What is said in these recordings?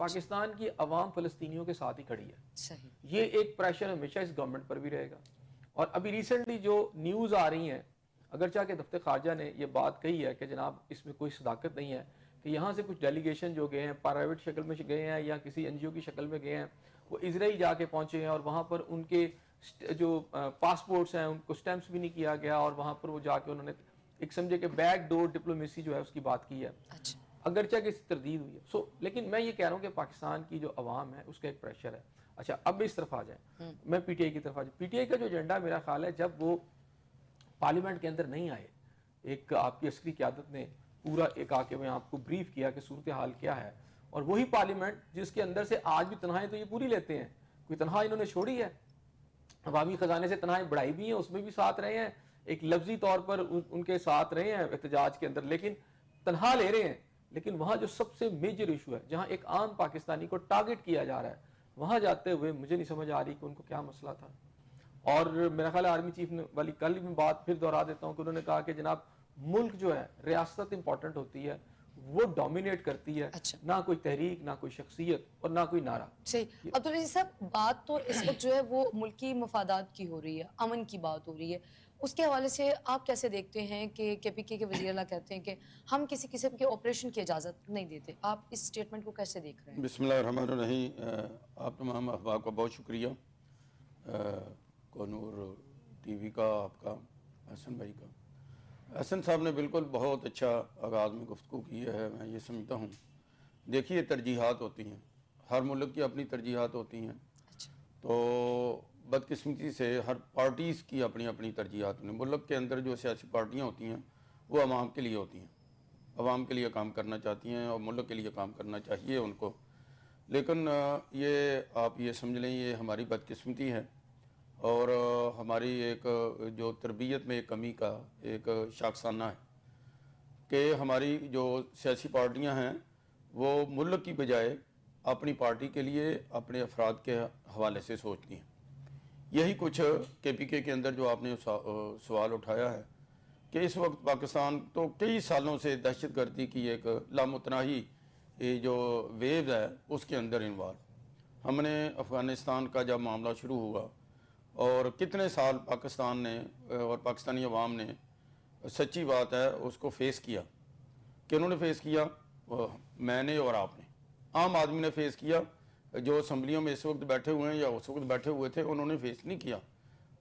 پاکستان کی عوام فلسطینیوں کے ساتھ ہی کھڑی ہے. صحیح. یہ ایک پریشر ہمیشہ اس گورنمنٹ پر بھی رہے گا. اور ابھی ریسنٹلی جو نیوز آ رہی ہیں, اگرچہ کہ دفتر خارجہ نے یہ بات کہی ہے کہ جناب اس میں کوئی صداقت نہیں ہے, کہ یہاں سے کچھ ڈیلیگیشن جو گئے ہیں پرائیویٹ شکل میں گئے ہیں یا کسی این جی او کی شکل میں گئے ہیں, وہ اسرائیل جا کے پہنچے ہیں اور وہاں پر ان کے جو پاسپورٹس ہیں ان کو سٹیمپس بھی نہیں کیا گیا, اور وہاں پر وہ جا کے انہوں نے ایک سمجھے کہ بیک ڈور ڈپلومیسی جو ہے اس کی بات کی ہے, اگرچہ کہ اس کی تردید ہوئی ہے. لیکن میں یہ کہہ رہا ہوں کہ پاکستان کی جو عوام ہے اس کا ایک پریشر ہے. اچھا اب اس طرف آ جائیں, میں پی ٹی آئی کی طرف آ جائیں. پی ٹی آئی کا جو ایجنڈا میرا خیال ہے جب وہ پارلیمنٹ کے اندر نہیں آئے, ایک آپ کی عسکری قیادت نے پورا ایک آ کے میں آپ کو بریف کیا کہ صورتحال کیا ہے, اور وہی پارلیمنٹ جس کے اندر سے آج بھی تنہائی تو یہ پوری لیتے ہیں, کوئی تنہائی انہوں نے چھوڑی ہے, عوامی خزانے سے تنہائی بڑھائی بھی ہیں, اس میں بھی ساتھ رہے ہیں, ایک لفظی طور پر ان کے ساتھ رہے ہیں احتجاج کے اندر, لیکن تنہا لے رہے ہیں. لیکن وہاں جو سب سے میجر ایشو ہے, جہاں ایک عام پاکستانی کو ٹارگٹ کیا جا رہا ہے, وہاں جاتے ہوئے مجھے نہیں سمجھ آ رہی کہ ان کو کیا مسئلہ تھا. اور میرا خیال ہے آرمی چیف نے والی کل میں بات پھر دوہرا دیتا ہوں کہ انہوں نے کہا کہ جناب ملک جو ہے, ریاست امپورٹنٹ ہوتی ہے, وہ ڈومینیٹ کرتی ہے, نہ کوئی تحریک, نہ کوئی شخصیت اور نہ کوئی نعرہ. صحیح. عبدالعزیز صاحب, بات تو اس وقت جو ہے وہ ملکی مفادات کی ہو رہی ہے, امن کی بات ہو رہی ہے, اس کے حوالے سے آپ کیسے دیکھتے ہیں کہ کے پی کے وزیر اعلیٰ کہتے ہیں کہ ہم کسی قسم کے آپریشن کی اجازت نہیں دیتے, آپ اس سٹیٹمنٹ کو کیسے دیکھ رہے ہیں؟ بسم اللہ الرحمن الرحیم. آپ تمام احباب کا بہت شکریہ, کونور ٹی وی کا, آپ کا, حسن بھائی کا. حسن صاحب نے بالکل بہت اچھا آغاز میں گفتگو کی ہے. میں یہ سمجھتا ہوں, دیکھیے ترجیحات ہوتی ہیں, ہر ملک کی اپنی ترجیحات ہوتی ہیں, تو بدقسمتی سے ہر پارٹیز کی اپنی اپنی ترجیحات ہیں. ملک کے اندر جو سیاسی پارٹیاں ہوتی ہیں وہ عوام کے لیے ہوتی ہیں, عوام کے لیے کام کرنا چاہتی ہیں اور ملک کے لیے کام کرنا چاہیے ان کو. لیکن یہ آپ یہ سمجھ لیں یہ ہماری بدقسمتی ہے اور ہماری ایک جو تربیت میں ایک کمی کا ایک شاخسانہ ہے کہ ہماری جو سیاسی پارٹیاں ہیں وہ ملک کی بجائے اپنی پارٹی کے لیے اپنے افراد کے حوالے سے سوچتی ہیں. یہی کچھ کے پی کے اندر جو آپ نے سوال اٹھایا ہے کہ اس وقت پاکستان تو کئی سالوں سے دہشت گردی کی ایک لامتناہی جو ویو ہے اس کے اندر انوالو. ہم نے افغانستان کا جب معاملہ شروع ہوا اور کتنے سال پاکستان نے اور پاکستانی عوام نے, سچی بات ہے, اس کو فیس کیا. کہ انہوں نے فیس کیا, میں نے اور آپ نے, عام آدمی نے فیس کیا. جو اسمبلیوں میں اس وقت بیٹھے ہوئے ہیں یا اس وقت بیٹھے ہوئے تھے انہوں نے فیس نہیں کیا.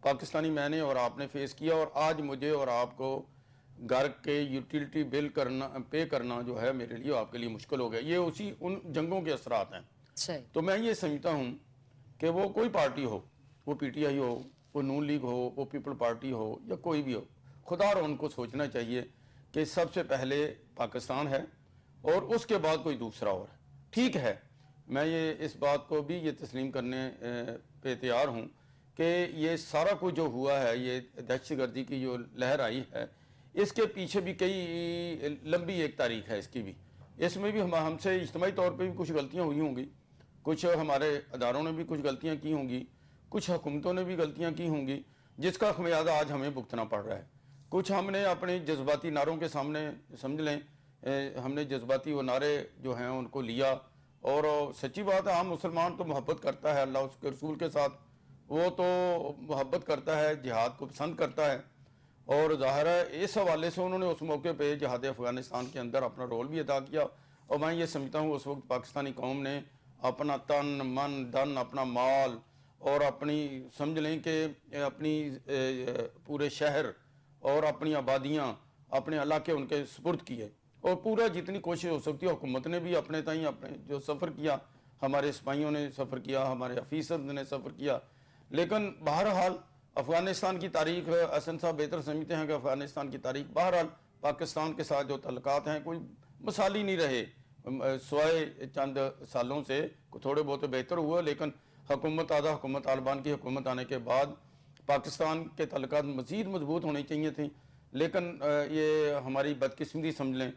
پاکستانی میں نے اور آپ نے فیس کیا, اور آج مجھے اور آپ کو گھر کے یوٹیلیٹی بل پے کرنا جو ہے میرے لیے آپ کے لیے مشکل ہو گیا. یہ اسی ان جنگوں کے اثرات ہیں. تو میں یہ سمجھتا ہوں کہ وہ کوئی پارٹی ہو, وہ پی ٹی آئی ہو, وہ نون لیگ ہو, وہ پیپل پارٹی ہو, یا کوئی بھی ہو, خدا رو ان کو سوچنا چاہیے کہ سب سے پہلے پاکستان ہے اور اس کے بعد کوئی دوسرا اور ہے. ٹھیک ہے, میں یہ اس بات کو بھی یہ تسلیم کرنے پہ تیار ہوں کہ یہ سارا کچھ جو ہوا ہے, یہ دہشت گردی کی جو لہر آئی ہے, اس کے پیچھے بھی کئی لمبی ایک تاریخ ہے اس کی بھی. اس میں بھی ہم سے اجتماعی طور پہ بھی کچھ غلطیاں ہوئی ہوں گی, کچھ ہمارے اداروں نے بھی کچھ غلطیاں کی ہوں گی, کچھ حکومتوں نے بھی غلطیاں کی ہوں گی, جس کا خمیازہ آج ہمیں بھگتنا پڑ رہا ہے. کچھ ہم نے اپنے جذباتی نعروں کے سامنے سمجھ لیں, ہم نے جذباتی وہ نعرے جو ہیں ان کو لیا, اور سچی بات ہے عام مسلمان تو محبت کرتا ہے اللہ اس کے رسول کے ساتھ, وہ تو محبت کرتا ہے, جہاد کو پسند کرتا ہے, اور ظاہر ہے اس حوالے سے انہوں نے اس موقع پہ جہاد افغانستان کے اندر اپنا رول بھی ادا کیا. اور میں یہ سمجھتا ہوں اس وقت پاکستانی قوم نے اپنا تن من دھن, اپنا مال اور اپنی سمجھ لیں کہ اپنی پورے شہر اور اپنی آبادیاں, اپنے علاقے ان کے سپرد کیے, اور پورا جتنی کوشش ہو سکتی ہے حکومت نے بھی اپنے تئیں اپنے جو سفر کیا, ہمارے سپاہیوں نے سفر کیا, ہمارے افیسر نے سفر کیا. لیکن بہرحال افغانستان کی تاریخ, حسن صاحب بہتر سمجھتے ہیں کہ افغانستان کی تاریخ بہرحال پاکستان کے ساتھ جو تعلقات ہیں کوئی مثالی نہیں رہے, سوائے چند سالوں سے تھوڑے بہت بہتر ہوا. لیکن حکومت طالبان کی حکومت آنے کے بعد پاکستان کے تعلقات مزید مضبوط ہونے چاہیے تھیں, لیکن یہ ہماری بدقسمتی سمجھ لیں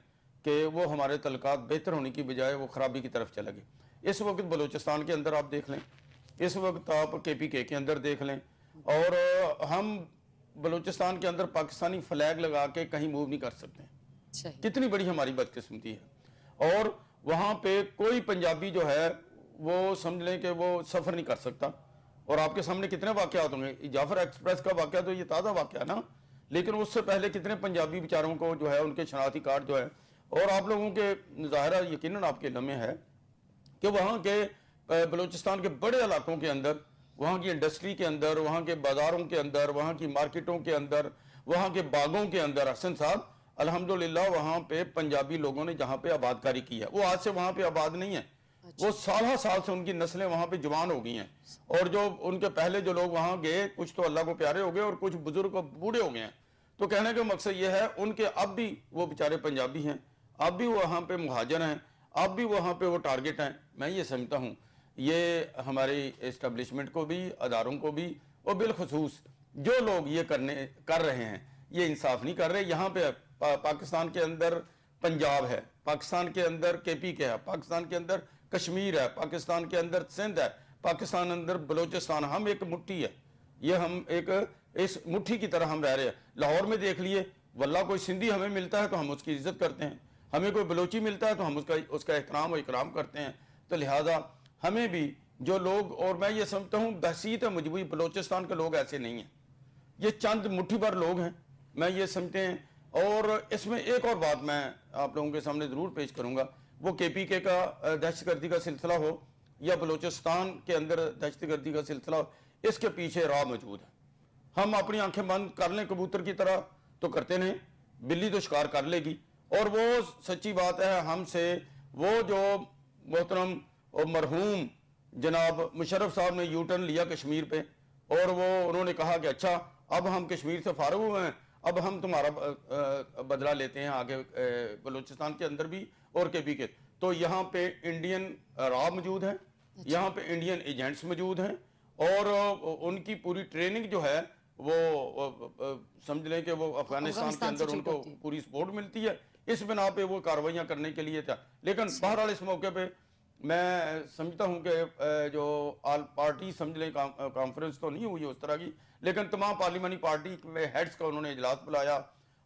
کہ وہ ہمارے تعلقات بہتر ہونے کی بجائے وہ خرابی کی طرف چلے گئے. اس وقت بلوچستان کے اندر آپ دیکھ لیں, اس وقت آپ کے پی کے اندر دیکھ لیں, اور ہم بلوچستان کے اندر پاکستانی فلیگ لگا کے کہیں موو نہیں کر سکتے. کتنی بڑی ہماری بدقسمتی ہے. اور وہاں پہ کوئی پنجابی جو ہے وہ سمجھ لیں کہ وہ سفر نہیں کر سکتا. اور آپ کے سامنے کتنے واقعات ہوں گے. جعفر ایکسپریس کا واقعہ تو یہ تازہ واقعہ ہے نا, لیکن اس سے پہلے کتنے پنجابی بیچاروں کو جو ہے ان کے شناختی کارڈ جو ہے, اور آپ لوگوں کے ظاہرہ یقیناً آپ کے لمحے ہے کہ وہاں کے بلوچستان کے بڑے علاقوں کے اندر, وہاں کی انڈسٹری کے اندر, وہاں کے بازاروں کے اندر, وہاں کی مارکیٹوں کے اندر, وہاں کے باغوں کے اندر, حسن صاحب الحمدللہ وہاں پہ پنجابی لوگوں نے جہاں پہ آباد کاری کی ہے, وہ آج سے وہاں پہ آباد نہیں ہے, وہ سالہ سال سے ان کی نسلیں وہاں پہ جوان ہو گئی ہیں. اور جو ان کے پہلے جو لوگ وہاں گئے, کچھ تو اللہ کو پیارے ہو گئے اور کچھ بزرگ بوڑھے ہو گئے ہیں. تو کہنے کا مقصد یہ ہے ان کے اب بھی وہ بیچارے پنجابی ہیں, اب بھی وہاں پہ مہاجر ہیں, اب بھی وہاں پہ وہ ٹارگٹ ہیں. میں یہ سمجھتا ہوں یہ ہماری اسٹیبلشمنٹ کو بھی, اداروں کو بھی, اور بالخصوص جو لوگ یہ کر رہے ہیں یہ انصاف نہیں کر رہے. یہاں پہ پاکستان کے اندر پنجاب ہے, پاکستان کے اندر کے پی کے ہے, پاکستان کے اندر کشمیر ہے, پاکستان کے اندر سندھ ہے, پاکستان اندر بلوچستان, ہم ایک مٹھی ہے, یہ ہم ایک اس مٹھی کی طرح ہم رہ رہے ہیں. لاہور میں دیکھ لیے, واللہ کوئی سندھی ہمیں ملتا ہے تو ہم اس کی عزت کرتے ہیں, ہمیں کوئی بلوچی ملتا ہے تو ہم اس کا احترام و اکرام کرتے ہیں. تو لہٰذا ہمیں بھی جو لوگ, اور میں یہ سمجھتا ہوں بحثیت مجموعی بلوچستان کے لوگ ایسے نہیں ہیں, یہ چند مٹھی بھر لوگ ہیں, میں یہ سمجھتے ہیں. اور اس میں ایک اور بات میں آپ لوگوں کے سامنے ضرور پیش کروں گا, وہ کے پی کے کا دہشت گردی کا سلسلہ ہو یا بلوچستان کے اندر دہشت گردی کا سلسلہ ہو, اس کے پیچھے راہ موجود ہے. ہم اپنی آنکھیں بند کر لیں کبوتر کی طرح تو کرتے نہیں, بلی تو شکار کر لے گی. اور وہ سچی بات ہے, ہم سے وہ جو محترم اور مرحوم جناب مشرف صاحب نے یو ٹرن لیا کشمیر پہ, اور وہ انہوں نے کہا کہ اچھا اب ہم کشمیر سے فارغ ہوئے ہیں, اب ہم تمہارا بدلہ لیتے ہیں آگے بلوچستان کے اندر بھی اور کے پی کے. تو یہاں پہ انڈین را موجود ہے, یہاں پہ انڈین ایجنٹس موجود ہیں, اور ان کی پوری ٹریننگ جو ہے وہ سمجھ لیں کہ وہ افغانستان کے اندر ان کو پوری سپورٹ ملتی ہے. اس بنا پہ وہ کارروائیاں کرنے کے لیے تھا. لیکن بہرحال اس موقع پہ میں سمجھتا ہوں کہ جو آل پارٹی سمجھ لیں کانفرنس تو نہیں ہوئی اس طرح کی, لیکن تمام پارلیمانی پارٹی میں ہیڈز کا انہوں نے اجلاس بلایا,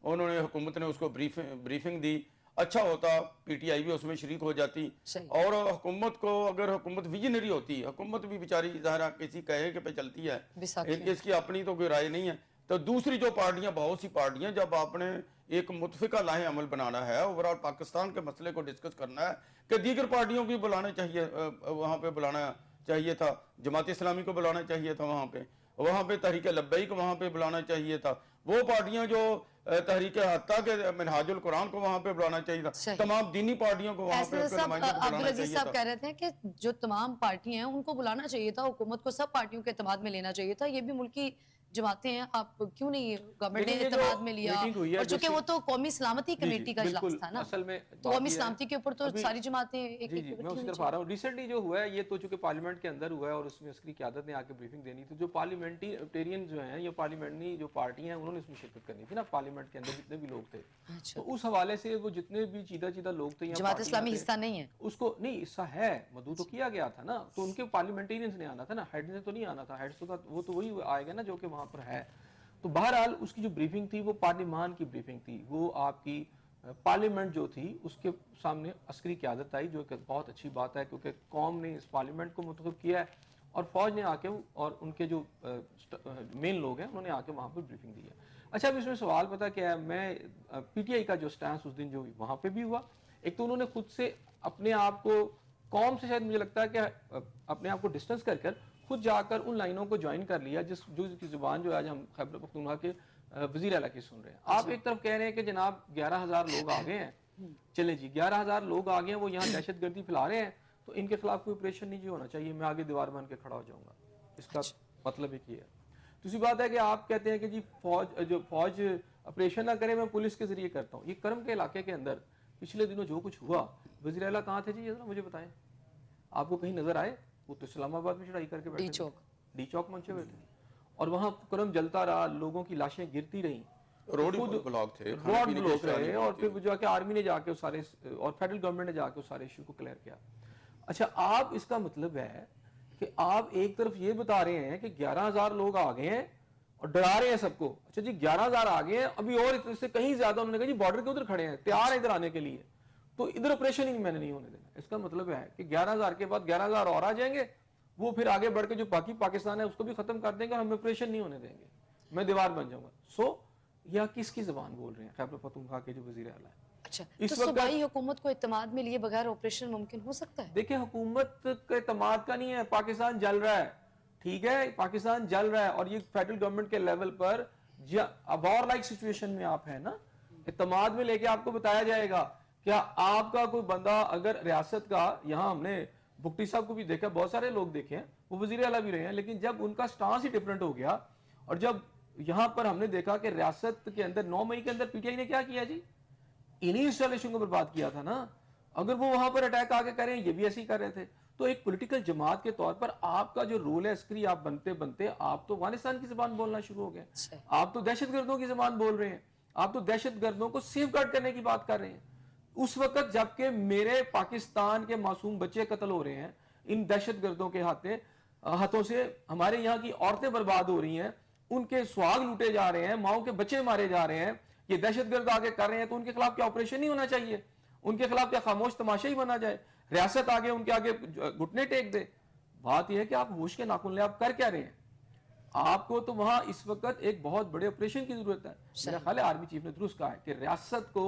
انہوں نے حکومت نے اس کو بریفنگ دی. اچھا ہوتا پی ٹی آئی بھی اس میں شریک ہو جاتی, اور حکومت کو, اگر حکومت ویژنری ہوتی, حکومت بھی بیچاری ظاہرہ کسی کہے کہ پہ چلتی ہے, اس کی اپنی تو کوئی رائے نہیں ہے. تو دوسری جو پارٹیاں, بہت سی پارٹیاں, جب آپ نے ایک متفقہ لاہ عمل بنانا ہے, اوورال پاکستان کے مسئلے کو ڈسکس کرنا ہے, کہ دیگر پارٹیوں کو بلانا چاہیے, وہاں پہ بلانا چاہیے تھا, جماعت اسلامی کو بلانا چاہیے تھا, وہاں پہ تحریک لبیک وہاں پہ بلانا چاہیے تھا, وہ پارٹیاں جو تحریک حتیٰ کے منہاج القرآن کو وہاں پہ بلانا چاہیے تھا, تمام دینی پارٹیوں کو وہاں پہ عبدالعزیز صاحب کہہ رہے تھے کہ جو تمام پارٹیاں ہیں ان کو بلانا چاہیے تھا, حکومت کو سب پارٹیوں کے اعتماد میں لینا چاہیے تھا. یہ بھی ملکی جماعتیں ہیں, آپ کیوں نہیں گورنمنٹ نے اعتماد میں لیا؟ اور چونکہ وہ تو قومی سلامتی کمیٹی کا اجلاس تھا نا, تو قومی سلامتی کے اوپر تو ساری جماعتیں ایک جی میں اس طرف آ رہا ہوں. ریسنٹلی جو ہوا ہے یہ تو چونکہ پارلیمنٹ کے اندر ہوا ہے, اور اس میں عسکری قیادت نے آ کے بریفنگ دینی تھی. جو پارلیمنٹرین جو ہیں, یہ پارلیمنٹری جو پارٹیاں ہیں, انہوں نے اس میں شرکت کرنی تھی نا, پارلیمنٹ کے اندر جتنے بھی لوگ تھے. تو اس حوالے سے وہ جتنے بھی چیدہ لوگ تھے, جماعت اسلامی حصہ نہیں ہے, اس کو نہیں حصہ ہے, مدعو تو کیا گیا تھا نا, تو ان کے پارلیمنٹرینز نے آنا تھا نا, ہیڈ نے تو نہیں آنا تھا. ہیڈ وہ تو وہی آئے گا نا جو کہ وہاں پر ہے. تو بہرحال اس کی جو بریفنگ تھی وہ پارلیمان کی بریفنگ تھی, وہ آپ کی پارلیمنٹ جو تھی اس کے سامنے عسکری قیادت آئی, جو کہ بہت اچھی بات ہے, کیونکہ قوم نے اس پارلیمنٹ کو منتخب کیا ہے, اور فوج نے آ کے, اور ان کے جو مین لوگ ہیں انہوں نے آ کے وہاں پہ بریفنگ دی ہے. اچھا اب اس میں سوال پتا کیا ہے, میں پی ٹی آئی کا جو سٹانس اس دن جو وہاں پہ بھی ہوا, ایک تو انہوں نے خود سے اپنے آپ کو قوم سے, شاید مجھے لگتا ہے کہ اپنے آپ کو ڈسٹنس کر خود جا کر ان لائنوں کو جوائن کر لیا جو کی زبان جو آج ہم خیبر پختونخوا کے وزیر اعلیٰ کی سن رہے ہیں. آپ ایک طرف کہہ رہے ہیں کہ جناب 11,000 لوگ آ گئے ہیں, چلیں جی 11,000 لوگ آ گئے ہیں, وہ یہاں دہشت گردی پھیلا رہے ہیں, تو ان کے خلاف کوئی آپریشن نہیں ہونا چاہیے, میں آگے دیوار بن کے کھڑا ہو جاؤں گا. اس کا مطلب ایک یہ ہے. دوسری بات ہے کہ آپ کہتے ہیں کہ جی فوج آپریشن نہ کرے, میں پولیس کے ذریعے کرتا ہوں. یہ کرم کے علاقے کے اندر پچھلے دنوں جو کچھ ہوا, وزیر اعلیٰ کہاں تھے جی, مجھے بتائیں, آپ کو کہیں نظر آئے؟ وہ تو اسلام آباد میں چڑھائی کر کے بیٹھے, ڈی چوک پہنچے ہوئے تھے, اور وہاں کرم جلتا رہا, لوگوں کی لاشیں گرتی رہیں, روڈ بلاک تھے, رہے, اور پھر جو کہ آرمی نے جا کے سارے, اور فیڈرل گورنمنٹ نے جا کے سارے ایشو کو کلیئر کیا. اچھا آپ اس کا مطلب ہے کہ آپ ایک طرف یہ بتا رہے ہیں کہ 11,000 لوگ آ گئے ہیں اور ڈرا رہے ہیں سب کو. اچھا جی 11,000 آ گئے ہیں, ابھی اور اس سے کہیں زیادہ انہوں نے کہا جی بارڈر کے ادھر کھڑے ہیں, تیار ہیں ادھر آنے کے لیے. تو ادھر آپریشن ہی میں نے نہیں ہونے دینا. اس کا مطلب ہے کہ 11,000 کے بعد 11,000 اور آ جائیں گے, وہ پھر آگے بڑھ کے جو باقی پاکستان ہے اس کو بھی ختم کر دیں گے اور ہم آپریشن نہیں ہونے دیں گے, میں دیوار بن جاؤں گا. سو یہ کس کی زبان بول رہے ہیں خیبر پختونخوا کے جو وزیر اعلیٰ ہیں؟ اچھا, اس تو وقت صوبائی حکومت کو اعتماد میں لیے بغیر آپریشن ممکن ہو سکتا ہے؟ دیکھیں حکومت کے اعتماد کا نہیں ہے, پاکستان جل رہا ہے, ٹھیک ہے, پاکستان جل رہا ہے, اور یہ فیڈرل گورنمنٹ کے لیول پر وار لائک سچویشن میں آپ ہیں نا, اعتماد میں لے کے آپ کو بتایا جائے گا. کیا آپ کا کوئی بندہ اگر ریاست کا, یہاں ہم نے بگٹی صاحب کو بھی دیکھا, بہت سارے لوگ دیکھے ہیں, وہ وزیر اعلیٰ بھی رہے ہیں, لیکن جب ان کا سٹانس ہی ڈفرنٹ ہو گیا, اور جب یہاں پر ہم نے دیکھا کہ ریاست کے اندر 9 مئی کے اندر پی ٹی آئی نے کیا کیا جی, انہی انسٹالیشن کو برباد کیا تھا نا. اگر وہ وہاں پر اٹیک آگے کریں, یہ بھی ایسے ہی کر رہے تھے. تو ایک پولیٹیکل جماعت کے طور پر آپ کا جو رول ہے عسکری, آپ بنتے بنتے آپ تو افغانستان کی زبان بولنا شروع ہو گئے, آپ تو دہشت گردوں کی زبان بول رہے ہیں, آپ تو دہشت گردوں کو سیف گارڈ کرنے کی بات کر رہے ہیں. اس وقت جبکہ میرے پاکستان کے معصوم بچے قتل ہو رہے ہیں ان دہشت گردوں کے ہاتھوں سے, ہمارے یہاں کی عورتیں برباد ہو رہی ہیں, ان کے سواگ لوٹے جا رہے ہیں, ماؤں کے بچے مارے جا رہے ہیں, یہ دہشت گرد آگے کر رہے ہیں, تو ان کے خلاف کیا آپریشن نہیں ہونا چاہیے؟ ان کے خلاف کیا خاموش تماشا ہی بنا جائے؟ ریاست آگے ان کے آگے گھٹنے ٹیک دے؟ بات یہ ہے کہ آپ ہوش کے ناخن لے, آپ کر کیا رہے ہیں؟ آپ کو تو وہاں اس وقت ایک بہت بڑے آپریشن کی ضرورت ہے. میرا خیال ہے آرمی چیف نے درست کہا ہے کہ ریاست کو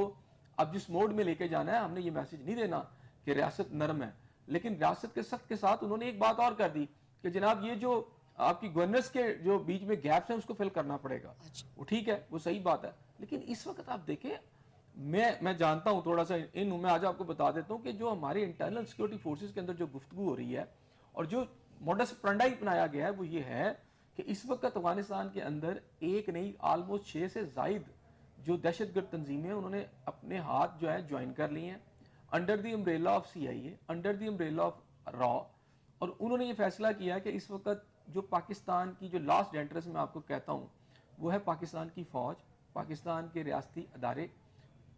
اب جس موڈ میں لے کے جانا ہے, ہم نے یہ میسج نہیں دینا کہ ریاست نرم ہے, لیکن ریاست کے سخت کے ساتھ انہوں نے ایک بات اور کر دی کہ جناب یہ جو آپ کی گورننس کے جو بیچ میں گیپس ہیں اس کو فل کرنا پڑے گا. وہ ٹھیک ہے, وہ صحیح بات ہے, لیکن اس وقت آپ دیکھیں, میں جانتا ہوں تھوڑا سا میں آج آپ کو بتا دیتا ہوں کہ جو ہمارے انٹرنل سیکورٹی فورسز کے اندر جو گفتگو ہو رہی ہے اور جو موڈس پرنڈائی بنایا گیا ہے, وہ یہ ہے کہ اس وقت افغانستان کے اندر ایک نہیں آلموسٹ 6 سے زائد جو دہشت گرد تنظیمیں انہوں نے اپنے ہاتھ جو ہے جوائن کر لی ہیں under the umbrella of C I A, under the umbrella of را, اور انہوں نے یہ فیصلہ کیا ہے کہ اس وقت جو پاکستان کی جو لاسٹ ڈینٹرس میں آپ کو کہتا ہوں وہ ہے پاکستان کی فوج, پاکستان کے ریاستی ادارے,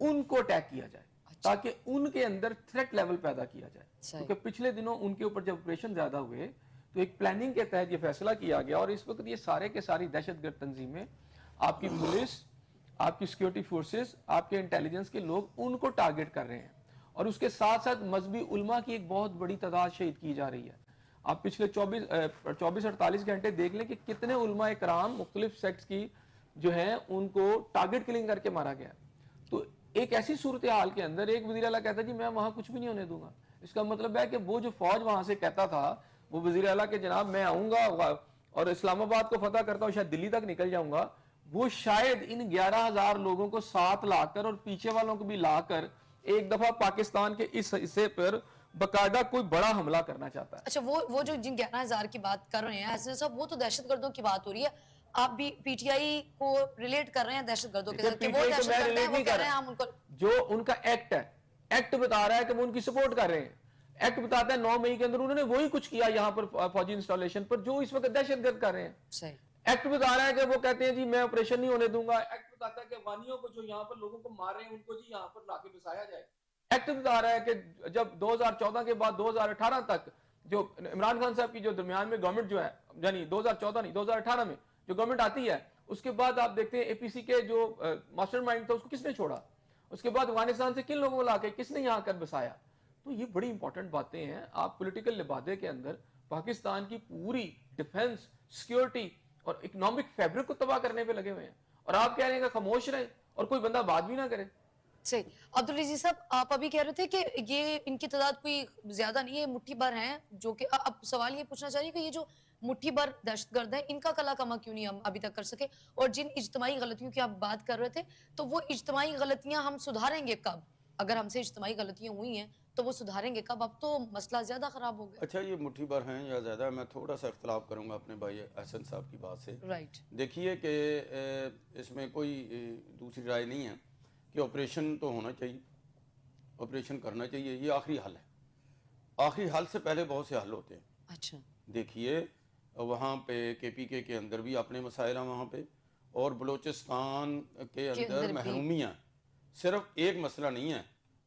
ان کو اٹیک کیا جائے تاکہ ان کے اندر تھریٹ لیول پیدا کیا جائے. کیونکہ پچھلے دنوں ان کے اوپر جب آپریشن زیادہ ہوئے تو ایک پلاننگ کے تحت یہ فیصلہ کیا گیا, اور اس وقت یہ سارے کے ساری دہشت گرد تنظیمیں, آپ کی پولیس, آپ کی سیکورٹی فورسز, آپ کے انٹیلیجنس کے لوگ ان کو ٹارگٹ کر رہے ہیں, اور اس کے ساتھ ساتھ مذہبی علماء کی ایک بہت بڑی تعداد شہید کی جا رہی ہے. آپ پچھلے 24-48 گھنٹے دیکھ لیں کہ کتنے علماء اکرام مختلف سیکٹس کی جو ہیں ان کو ٹارگٹ کلنگ کر کے مارا گیا. تو ایک ایسی صورتحال کے اندر ایک وزیر اعلیٰ کہتا ہے جی میں وہاں کچھ بھی نہیں ہونے دوں گا. اس کا مطلب ہے کہ وہ جو فوج وہاں سے کہتا تھا وہ وزیر اعلیٰ کہ جناب میں آؤں گا اور اسلام آباد کو فتح کرتا ہوں, شاید دلی تک نکل جاؤں گا, وہ شاید ان 11,000 لوگوں کو ساتھ لا کر اور پیچھے والوں کو بھی لا کر ایک دفعہ پاکستان کے اس حصے پر باقاعدہ کوئی بڑا حملہ کرنا چاہتا ہے. اچھا, وہ جو جن 11,000 کی بات کر رہے ہیں حسن صاحب, وہ تو دہشت گردوں کی بات ہو رہی ہے, آپ بھی پی ٹی آئی کو ریلیٹ کر رہے ہیں دہشت گردوں کے ساتھ کہ وہ دہشت گرد ہیں, وہ کہہ رہے ہیں ہم ان کو, جو ان کا ایکٹ ہے, ایکٹ بتا رہا ہے کہ وہ ان کی سپورٹ کر رہے ہیں. ایکٹ بتاتا ہے 9 مئی کے اندر انہوں نے وہی کچھ کیا یہاں پر فوجی انسٹالیشن پر جو اس وقت دہشت گرد کر رہے ہیں. صحیح. ایکٹ بتا رہا ہے کہ وہ کہتے ہیں جی میں آپریشن نہیں ہونے دوں گا. ایکٹ بتاتا ہے کہ افغانیوں کو جو یہاں پر لوگوں کو مار رہے ہیں ان کو جی یہاں پر لا کے بسایا جائے. ایکٹ بتا رہا ہے کہ جب 2014 کے بعد 2018 تک جو عمران خان صاحب کی جو درمیان میں گورنمنٹ جو ہے, یعنی 2014 نہیں 2018 میں جو گورنمنٹ آتی ہے, اس کے بعد آپ دیکھتے ہیں اے پی سی کے جو ماسٹر مائنڈ تھا اس کو کس نے چھوڑا, اس کے بعد افغانستان سے کن لوگوں کو لا کے کس نے یہاں کر بسایا. تو یہ بڑی امپورٹنٹ باتیں ہیں. آپ پولیٹیکل لبادے کے اندر پاکستان کی پوری ڈیفنس, سیکیورٹی اور اکنامک فیبرک کو تباہ کرنے پہ لگے ہوئے ہیں, اور آپ کہہ رہے ہیں کہ خاموش رہے اور کوئی بندہ بات بھی نہ کرے. صحیح. عبدالعزیز صاحب, آپ ابھی کہہ رہے تھے کہ یہ ان کی تعداد کوئی زیادہ نہیں ہے, مٹھی بھر ہیں, جو کہ اب سوال یہ پوچھنا چاہ رہی ہے کہ یہ جو مٹھی بھر دہشت گرد ہیں ان کا کلا کما کیوں نہیں ہم ابھی تک کر سکے, اور جن اجتماعی غلطیوں کی آپ بات کر رہے تھے تو وہ اجتماعی غلطیاں ہم سدھاریں گے کب؟ اگر ہم سے اجتماعی غلطیاں ہوئی ہیں تو وہ سدھاریں گے کب؟ اب تو مسئلہ زیادہ خراب ہو گیا. اچھا, یہ مٹھی بھر ہیں یا زیادہ, میں تھوڑا سا اختلاف کروں گا اپنے بھائی احسن صاحب کی بات سے. رائٹ. دیکھیے کہ اس میں کوئی دوسری رائے نہیں ہے کہ آپریشن تو ہونا چاہیے, آپریشن کرنا چاہیے, یہ آخری حل ہے. آخری حل سے پہلے بہت سے حل ہوتے ہیں. اچھا. دیکھیے وہاں پہ کے پی کے اندر بھی اپنے مسائل ہیں وہاں پہ, اور بلوچستان کے اندر محرومیاں, صرف ایک مسئلہ نہیں ہے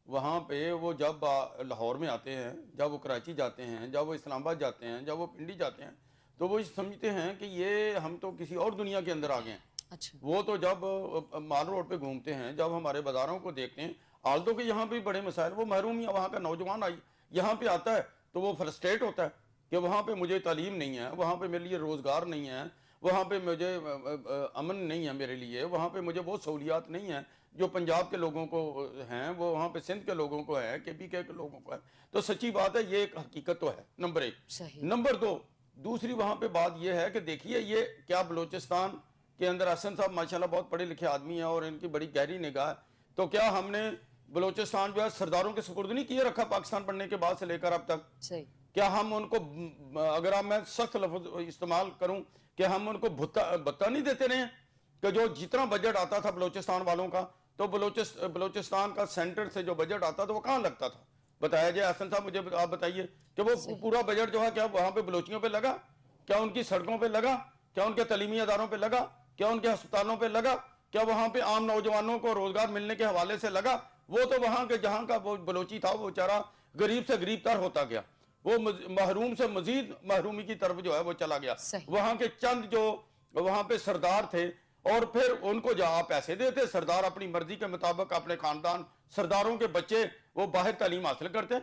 وہاں پہ. وہ جب لاہور میں آتے ہیں, جب وہ کراچی جاتے ہیں, جب وہ اسلام آباد جاتے ہیں, جب وہ پنڈی جاتے ہیں, تو وہ سمجھتے ہیں کہ یہ ہم تو کسی اور دنیا کے اندر آ گئے ہیں. اچھا. وہ تو جب مال روڈ پہ گھومتے ہیں, جب ہمارے بازاروں کو دیکھتے ہیں, آلدو کے یہاں بھی بڑے مسائل، وہ محرومیاں، وہاں کا نوجوان یہاں پہ آتا ہے تو وہ فرسٹریٹ ہوتا ہے کہ وہاں پہ مجھے تعلیم نہیں ہے، وہاں پہ میرے لیے روزگار نہیں ہے، وہاں پہ مجھے امن نہیں ہے میرے لیے، وہاں پہ مجھے وہ سہولیات نہیں ہیں جو پنجاب کے لوگوں کو ہیں، وہ وہاں پہ سندھ کے لوگوں کو ہے، کے پی کے لوگوں کو ہے. تو سچی بات ہے، یہ ایک حقیقت تو ہے نمبر ایک. صحیح. نمبر دو، دوسری وہاں پہ بات یہ ہے کہ دیکھیے یہ کیا بلوچستان کے اندر حسن صاحب ماشاءاللہ بہت پڑھے لکھے آدمی ہیں اور ان کی بڑی گہری نگاہ ہے، تو کیا ہم نے بلوچستان جو ہے سرداروں کے سپرد نہیں کیے رکھا پاکستان بننے کے بعد سے لے کر اب تک؟ صحیح. کیا ہم ان کو، اگر میں سخت لفظ استعمال کروں، کہ ہم ان کو بھتا نہیں دیتے رہے ہیں کہ جو جتنا بجٹ آتا تھا بلوچستان والوں کا، تو بلوچستان کا سینٹر سے جو بجٹ آتا تھا وہ کہاں لگتا تھا؟ بتایا جائے حسن صاحب، مجھے آپ بتائیے کہ وہ پورا بجٹ جو ہے کیا وہاں پہ بلوچیوں پہ لگا؟ کیا ان کی سڑکوں پہ لگا؟ کیا ان کے تعلیمی اداروں پہ لگا؟ کیا ان کے ہسپتالوں پہ لگا؟ کیا وہاں پہ عام نوجوانوں کو روزگار ملنے کے حوالے سے لگا؟ وہ تو وہاں کے جہاں کا وہ بلوچی تھا وہ بیچارہ غریب سے غریب تر ہوتا گیا، وہ محروم سے مزید محرومی کی طرف جو ہے وہ چلا گیا. وہاں کے چند جو وہاں پہ سردار تھے، اور پھر ان کو جو آپ پیسے دیتے، سردار اپنی مرضی کے مطابق اپنے خاندان، سرداروں کے بچے وہ باہر تعلیم حاصل کرتے،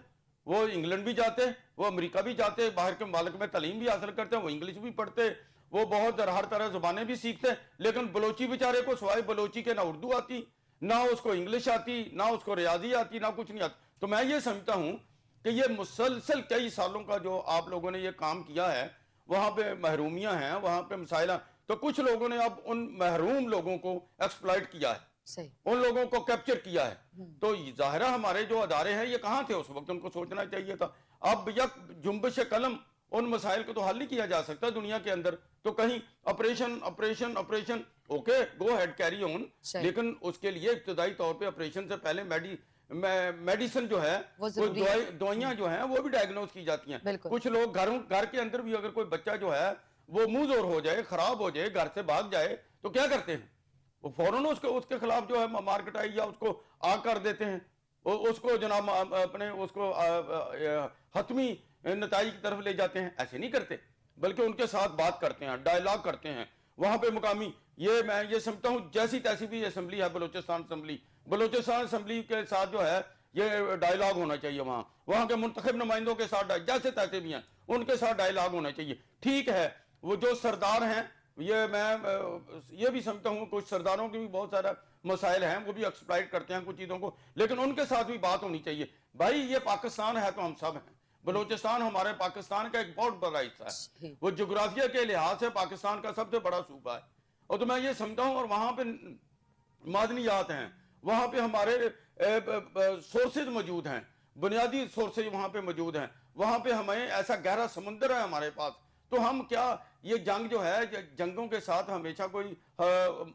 وہ انگلینڈ بھی جاتے، وہ امریکہ بھی جاتے، باہر کے ممالک میں تعلیم بھی حاصل کرتے، وہ انگلش بھی پڑھتے، وہ بہت ہر طرح زبانیں بھی سیکھتے، لیکن بلوچی بیچارے کو سوائے بلوچی کے نہ اردو آتی، نہ اس کو انگلش آتی، نہ اس کو ریاضی آتی، نہ کچھ نہیں آتی. تو میں یہ سمجھتا ہوں کہ یہ مسلسل کئی سالوں کا جو آپ لوگوں نے یہ کام کیا ہے، وہاں پہ محرومیاں ہیں، وہاں پہ مسائل ہیں، تو کچھ لوگوں نے اب ان محروم لوگوں کو ایکسپلائٹ کیا ہے، ان لوگوں کو کیپچر کیا ہے. تو ظاہرہ ہمارے جو ادارے ہیں یہ کہاں تھے اس وقت؟ ان کو سوچنا چاہیے تھا. اب یک جنبش قلم ان مسائل کو تو حل نہیں کیا جا سکتا دنیا کے اندر، تو کہیں operation operation operation, okay go ahead carry on, لیکن اس کے لیے ابتدائی طور پہ آپریشن سے پہلے میڈیسن جو ہے، دوائیاں جو ہیں وہ بھی ڈائیگنوز کی جاتی ہیں. کچھ لوگ گھر کے اندر بھی اگر کوئی بچہ جو ہے وہ منہ زور ہو جائے، خراب ہو جائے، گھر سے بھاگ جائے، تو کیا کرتے ہیں؟ وہ فوراً اس کے خلاف جو ہے مارکٹائی یا اس کو آگ کر دیتے ہیں، اس کو جناب اپنے اس کو حتمی نتائج کی طرف لے جاتے ہیں. ایسے نہیں کرتے، بلکہ ان کے ساتھ بات کرتے ہیں، ڈائلاگ کرتے ہیں وہاں پہ مقامی. میں یہ سمجھتا ہوں جیسی تیسی بھی اسمبلی ہے بلوچستان اسمبلی کے ساتھ جو ہے یہ ڈائلاگ ہونا چاہیے، وہاں کے منتخب نمائندوں کے ساتھ جیسے تیسے بھی ہیں ان کے ساتھ ڈائلاگ ہونا چاہیے. ٹھیک ہے، وہ جو سردار ہیں، میں یہ بھی سمجھتا ہوں کچھ سرداروں کے بھی بہت سارا مسائل ہیں، وہ بھی ایکسپلائٹ کرتے ہیں کچھ چیزوں کو، لیکن ان کے ساتھ بھی بات ہونی چاہیے. بھائی یہ پاکستان ہے تو ہم سب ہیں، بلوچستان ہمارے پاکستان کا ایک بہت بڑا حصہ ہے، وہ جغرافیہ کے لحاظ سے پاکستان کا سب سے بڑا صوبہ ہے. اور تو میں یہ سمجھتا ہوں، اور وہاں پہ معدنیات ہیں، وہاں پہ ہمارے سورسز موجود ہیں، بنیادی سورسز وہاں پہ موجود ہیں، وہاں پہ ہمیں ایسا گہرا سمندر ہے ہمارے پاس. تو ہم کیا یہ جنگ جو ہے، جنگوں کے ساتھ ہمیشہ کوئی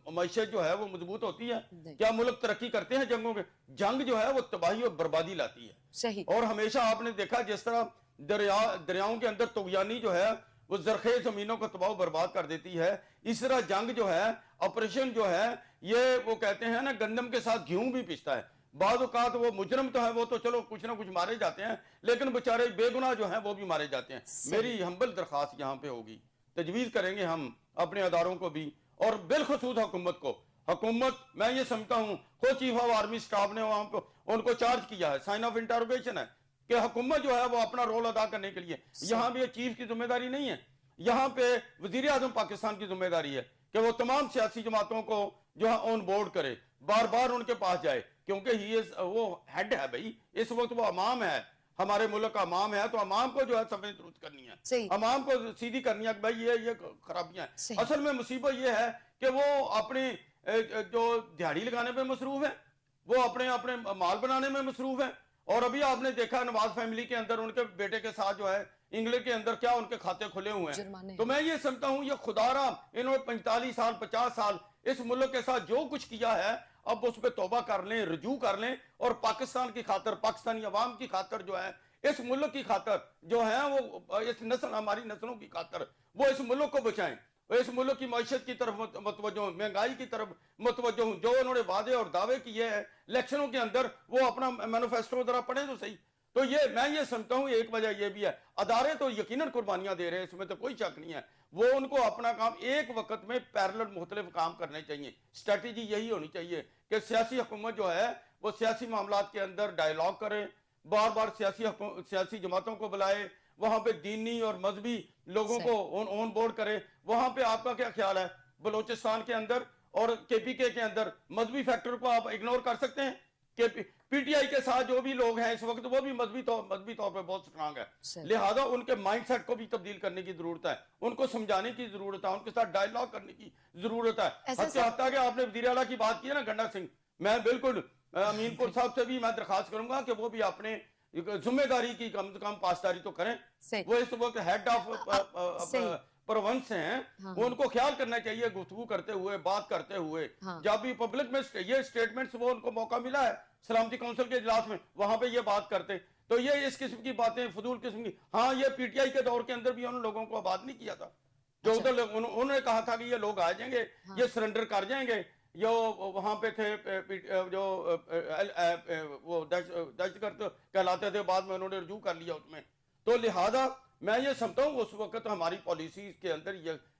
معیشت جو ہے وہ مضبوط ہوتی ہے؟ کیا ملک ترقی کرتے ہیں جنگوں کے؟ جنگ جو ہے وہ تباہی اور بربادی لاتی ہے. اور ہمیشہ آپ نے دیکھا جس طرح دریاؤں کے اندر طغیانی جو ہے وہ زرخیز زمینوں کو تباہ و برباد کر دیتی ہے، اس طرح جنگ جو ہے، آپریشن جو ہے، یہ وہ کہتے ہیں نا گندم کے ساتھ گیہوں بھی پستا ہے. بعض اوقات وہ مجرم تو ہے، وہ تو چلو کچھ نہ کچھ مارے جاتے ہیں، لیکن بیچارے بے گناہ جو ہیں وہ بھی مارے جاتے ہیں. میری ہمبل درخواست یہاں پہ ہوگی، تجویز کریں گے ہم اپنے اداروں کو بھی، اور بالخصوص حکومت کو. حکومت، میں یہ سمجھتا ہوں خود چیف آف آرمی سٹاف نے وہاں پہ ان کو چارج کیا ہے، سائن آف انٹروگیشن ہے کہ حکومت جو ہے وہ اپنا رول ادا کرنے کے لیے، یہاں بھی یہ چیف کی ذمہ داری نہیں ہے، یہاں پہ وزیر اعظم پاکستان کی ذمہ داری ہے کہ وہ تمام سیاسی جماعتوں کو جو ہے آن بورڈ کرے، بار بار ان کے پاس جائے، کیونکہ وہ ہیڈ ہے. بھائی اس وقت وہ امام ہے، ہمارے ملک کا امام ہے، تو امام کو جو ہے صفحے درست کرنی ہے، امام کو سیدھی کرنی ہے کہ بھائی یہ خرابیاں ہیں. اصل میں مصیبت یہ ہے کہ وہ اپنے جو دیہڑی لگانے پہ مصروف ہے، وہ اپنے مال بنانے میں مصروف ہے. اور ابھی آپ نے دیکھا نواز فیملی کے اندر ان کے بیٹے کے ساتھ جو ہے انگلینڈ کے اندر کیا ان کے کھاتے کھلے ہوئے ہیں. تو میں یہ سمجھتا ہوں یہ خدا را انہوں نے 45 سال 50 سال اس ملک کے ساتھ جو کچھ کیا ہے، اب اس پہ توبہ کر لیں، رجوع کر لیں، اور پاکستان کی خاطر، پاکستانی عوام کی خاطر جو ہے، اس ملک کی خاطر جو ہے، وہ اس نسل، ہماری نسلوں کی خاطر وہ اس ملک کو بچائیں، اس ملک کی معیشت کی طرف متوجہ ہوں، مہنگائی کی طرف متوجہ ہوں. جو انہوں نے وعدے اور دعوے کیے ہیں الیکشنوں کے اندر، وہ اپنا مینیفیسٹو ذرا پڑھیں تو صحیح. تو میں یہ سمجھتا ہوں ایک وجہ یہ بھی ہے، ادارے تو یقیناً قربانیاں دے رہے ہیں، اس میں تو کوئی شک نہیں ہے، وہ ان کو اپنا کام ایک وقت میں پیرلل مختلف کام کرنے چاہیے. اسٹریٹجی یہی ہونی چاہیے کہ سیاسی حکومت جو ہے وہ سیاسی معاملات کے اندر ڈائیلاگ کریں، بار بار سیاسی جماعتوں کو بلائے، وہاں پہ دینی اور مذہبی لوگوں کو آن بورڈ کرے. وہاں پہ آپ کا کیا خیال ہے بلوچستان کے اندر اور کے پی کے اندر مذہبی فیکٹر کو آپ اگنور کر سکتے ہیں؟ کہ پی ٹی آئی کے ساتھ جو بھی لوگ ہیں اس وقت وہ بھی مذہبی طور پہ بہت سٹرانگ ہے، لہذا ان کے مائنڈ سیٹ کو بھی تبدیل کرنے کی ضرورت ہے، ان کو سمجھانے کی ضرورت ہے، ان کے ساتھ ڈائیلاگ کرنے کی ضرورت ہے. حتیٰ کہ آپ نے وزیر اعلیٰ کی بات کی ہے نا گنڈا سنگھ، میں بالکل امین پور صاحب سے بھی میں درخواست کروں گا کہ وہ بھی اپنے ذمہ داری کی کم سے کم پاسداری تو کریں. وہ اس وقت ہیڈ آف پروونس ہیں، وہ ان کو خیال کرنا چاہیے گفتگو کرتے ہوئے، بات کرتے ہوئے. جب بھی پبلک میں یہ سٹیٹمنٹس وہ ان کو موقع ملا ہے سلامتی کونسل کے اجلاس میں، وہاں پہ یہ بات کرتے تو یہ اس قسم کی باتیں فضول قسم کی. ہاں یہ پی ٹی آئی کے دور کے اندر بھی ان لوگوں کو آباد نہیں کیا تھا، جو ادھر انہوں نے کہا تھا کہ یہ لوگ آ جائیں گے، یہ سرنڈر کر جائیں گے. جو وہاں پہ تھے جو وہ دہشت گرد کہلاتے تھے، بعد میں انہوں نے رجوع کر لیا اس میں. تو لہذا میں یہ سمجھتا ہوں اس وقت ہماری پالیسیز کے اندر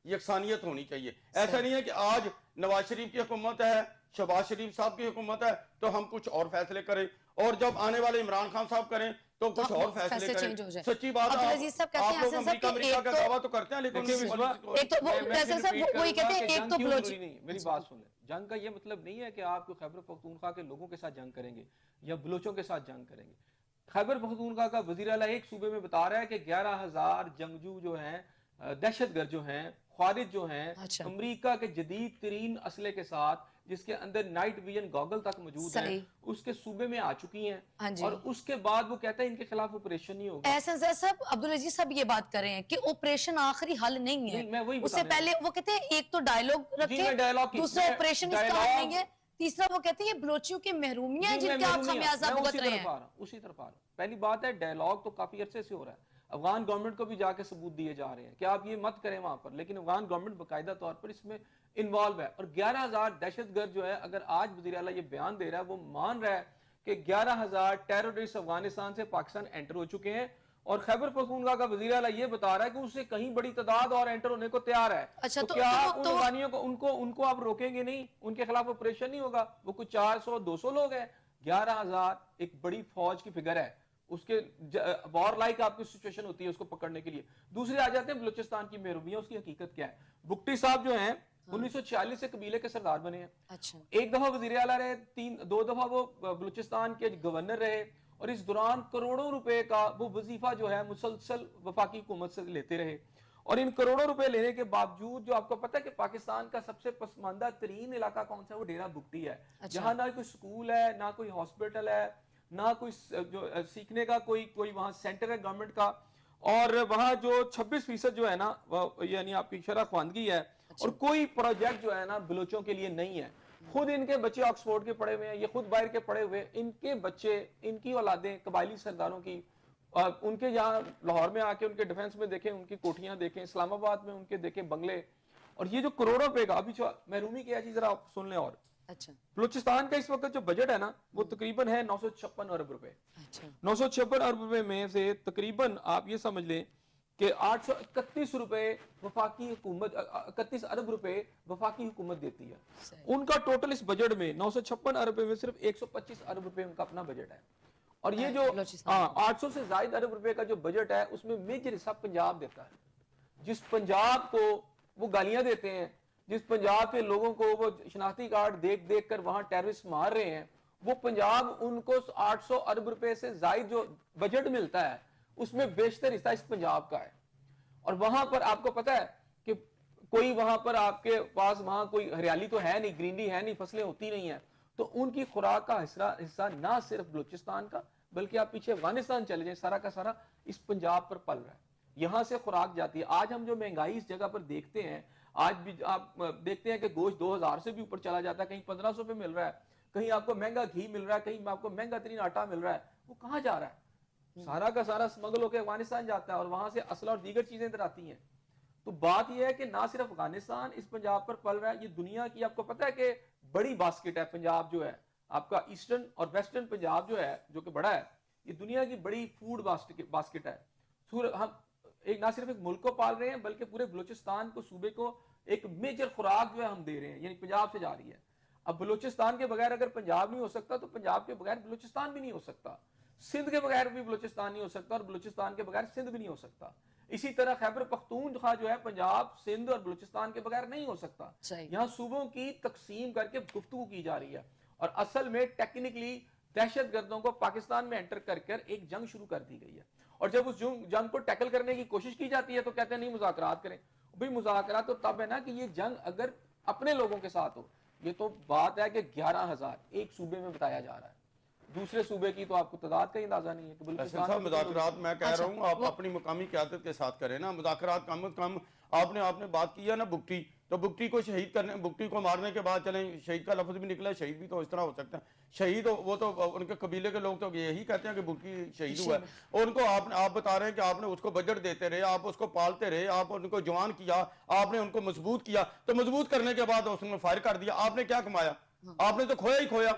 یکسانیت ہونی چاہیے. ایسا نہیں ہے کہ آج نواز شریف کی حکومت ہے، شہباز شریف صاحب کی حکومت ہے تو ہم کچھ اور فیصلے کریں، اور جب آنے والے عمران خان صاحب کریں تو کچھ اور فیصلے کریں. سچی بات ہے، آپ لوگ امریکہ کا دعویٰ تو کرتے ہیں لیکن میری بات سن لیں. جنگ کا یہ مطلب نہیں ہے کہ آپ خیبر پختونخوا کے لوگوں کے ساتھ جنگ کریں گے یا بلوچوں کے ساتھ جنگ کریں گے. خیبر پختونخوا کا وزیر اعلیٰ ایک صوبے میں بتا رہا ہے کہ 11,000 جنگجو جو ہیں، دہشت گرد جو ہیں، خوارج جو ہیں، امریکہ کے جدید ترین اسلحے کے ساتھ جس کے اندر نائٹ ویژن گوگل تک موجود ہے، اس کے صوبے میں آ چکی ہیں. اور اس کے بعد وہ کہتا ہے ان کے خلاف آپریشن نہیں ہوگا. احسن صاحب عبدالعزیز صاحب یہ بات کر رہے ہیں کہ آپریشن آخری حل نہیں ہے. اس سے پہلے وہ کہتے ہیں ایک تو ڈائیلاگ رکھیں، دوسرا آپریشن اسٹارٹ نہیں ہے، تیسرا وہ کہتے ہیں یہ بلوچیوں کی محرومیاں ہیں جن کے آپ خمیازہ بھگت رہے ہیں. اسی طرف آ رہا ہوں. پہلی بات ہے ڈائیلاگ تو کافی عرصے سے ہو رہا ہے، افغان گورنمنٹ کو بھی جا کے ثبوت دیے جا رہے ہیں کہ آپ یہ مت کریں وہاں پر، لیکن افغان گورنمنٹ باقاعدہ طور پر اس میں انوالو ہے. اور 11,000 دہشت گرد جو ہے، اگر آج وزیر اعلیٰ یہ بیان دے رہا ہے، وہ مان رہا ہے کہ 11,000 ٹیررسٹ افغانستان سے پاکستان انٹر ہو چکے ہیں، اور خیبر پختونخوا کا وزیر اعلیٰ یہ بتا رہا ہے کہ اس سے کہیں بڑی تعداد اور انٹر ہونے کو تیار ہے. تو کیا ان افغانیوں کو ان کو آپ روکیں گے نہیں؟ ان کے خلاف آپریشن نہیں ہوگا؟ وہ کچھ 400-200 لوگ ہیں، 11,000 ایک بڑی فوج کی فگر ہے. اس کے وار لائک آپ کی سچویشن ہوتی ہے اس کو پکڑنے کے لیے. دوسرے آ جاتے ہیں بلوچستان کی محرومیاں، اس کی حقیقت کیا ہے. بگٹی صاحب جو ہیں 1946 سے قبیلے کے سردار بنے ہیں، ایک دفعہ وزیر اعلیٰ رہے، 2 دفعہ وہ بلوچستان کے گورنر رہے، اور اس دوران کروڑوں روپے کا وہ وظیفہ جو ہے مسلسل وفاقی حکومت سے لیتے رہے. اور ان کروڑوں روپے لینے کے باوجود جو آپ کو پتہ ہے کہ پاکستان کا سب سے پسماندہ ترین علاقہ کون سا ہے؟ وہ ڈیرہ بگٹی ہے، جہاں نہ کوئی سکول ہے، نہ کوئی ہاسپٹل ہے، نہ کوئی جو سیکھنے کا کوئی وہاں سینٹر ہے گورنمنٹ کا. اور وہاں جو 26% جو ہے نا یعنی آپ کی شرح خواندگی ہے، اور کوئی پروجیکٹ جو ہے نا بلوچوں کے لیے نہیں ہے. خود ان کے بچے آکسفورڈ کے پڑھے ہوئے ہیں، یہ خود باہر کے پڑھے ہوئے، ان کے بچے، ان کی اولادیں قبائلی سرداروں کی، ان کے یہاں لاہور میں آ کے ان کے ڈیفنس میں دیکھیں، ان کی کوٹھیاں دیکھیں، اسلام آباد میں ان کے دیکھیں بنگلے. اور یہ جو کروڑوں روپے کا ابھی محرومی کیا چیز ذرا آپ سن لیں. اور بلوچستان کا اس وقت جو بجٹ ہے نا وہ تقریباً ہے 956 ارب روپے. 956 ارب روپے میں سے تقریباً آپ یہ سمجھ لیں کہ 831 روپے وفاقی حکومت، 31 ارب روپے وفاقی حکومت دیتی ہے. ان کا ٹوٹل اس بجٹ میں 956 ارب روپے میں صرف 125 ارب روپے ان کا اپنا بجٹ ہے. اور یہ جو 800 سے زائد ارب روپے کا جو بجٹ ہے اس میں میجر حصہ پنجاب دیتا ہے. جس پنجاب کو وہ گالیاں دیتے ہیں، جس پنجاب کے لوگوں کو وہ شناختی کارڈ دیکھ کر وہاں ٹیررسٹ مار رہے ہیں، وہ پنجاب ان کو 800 ارب روپے سے زائد جو بجٹ ملتا ہے اس میں بیشتر حصہ اس پنجاب کا ہے. اور وہاں پر آپ کو پتہ ہے کہ کوئی وہاں پر آپ کے پاس وہاں کوئی ہریالی تو ہے نہیں، گرینری ہے نہیں، فصلیں ہوتی نہیں ہیں. تو ان کی خوراک کا حصہ نہ صرف بلوچستان کا بلکہ آپ پیچھے افغانستان چلے جائیں، سارا کا سارا اس پنجاب پر پل رہا ہے. یہاں سے خوراک جاتی ہے. آج ہم جو مہنگائی اس جگہ پر دیکھتے ہیں، آج بھی آپ دیکھتے ہیں کہ گوشت 2000 سے بھی اوپر چلا جاتا ہے، کہیں 1500 پہ مل رہا ہے، کہیں آپ کو مہنگا گھی مل رہا ہے، کہیں آپ کو مہنگا ترین آٹا مل رہا ہے. وہ کہاں جا رہا ہے؟ سارا کا سارا سمگل ہو کے افغانستان جاتا ہے، اور وہاں سے اسلحہ اور دیگر چیزیں ادھر آتی ہیں. تو بات یہ ہے کہ نہ صرف افغانستان اس پنجاب پر پل رہا ہے، یہ دنیا کی آپ کو پتہ ہے کہ بڑی باسکٹ ہے پنجاب جو ہے آپ کا ایسٹرن اور ویسٹرن پنجاب جو ہے جو کہ بڑا ہے، یہ دنیا کی بڑی فوڈ باسکٹ ہے. ہم نہ صرف ایک ملک کو پال رہے ہیں بلکہ پورے بلوچستان کو، صوبے کو ایک میجر خوراک جو ہے ہم دے رہے ہیں، یعنی پنجاب سے جا رہی ہے. اب بلوچستان کے بغیر اگر پنجاب نہیں ہو سکتا تو پنجاب کے بغیر بلوچستان بھی نہیں ہو سکتا, سندھ کے بغیر بھی بلوچستان نہیں ہو سکتا, اور بلوچستان کے بغیر سندھ بھی نہیں ہو سکتا. اسی طرح خیبر پختونخوا جو ہے پنجاب, سندھ اور بلوچستان کے بغیر نہیں ہو سکتا. یہاں صوبوں کی تقسیم کر کے گفتگو کی جا رہی ہے, اور اصل میں ٹیکنیکلی دہشت گردوں کو پاکستان میں انٹر کر کر ایک جنگ شروع کر دی گئی ہے. اور جب اس جنگ کو ٹیکل کرنے کی کوشش کی جاتی ہے تو کہتے ہیں نہیں مذاکرات کریں. بھئی مذاکرات تو تب ہے نا کہ یہ جنگ اگر اپنے لوگوں کے ساتھ ہو. یہ تو بات ہے کہ 11,000 ایک صوبے میں بتایا جا رہا ہے, دوسرے صوبے کی تو آپ کو تعداد کا ہی اندازہ نہیں ہے کہ احسن بلوچستان صاحب مذاکرات میں کہہ رہا ہوں آپ اپنی مقامی قیادت کے ساتھ کریں نا مذاکرات. کم از کم آپ نے بات کیا نا بگٹی, تو بگٹی کو شہید کرنے, بگٹی کو مارنے کے بعد چلیں شہید کا لفظ بھی نکلا, شہید بھی تو اس طرح ہو سکتا ہے. شہید وہ تو ان کے قبیلے کے لوگ تو یہی کہتے ہیں کہ بگٹی شہید ہوا ہے. اور ان کو آپ بتا رہے ہیں کہ آپ نے اس کو بجٹ دیتے رہے, آپ اس کو پالتے رہے, آپ ان کو جوان کیا, آپ نے ان کو مضبوط کیا, تو مضبوط کرنے کے بعد اس نے فائر کر دیا. آپ نے کیا کمایا؟ آپ نے تو کھویا ہی کھویا.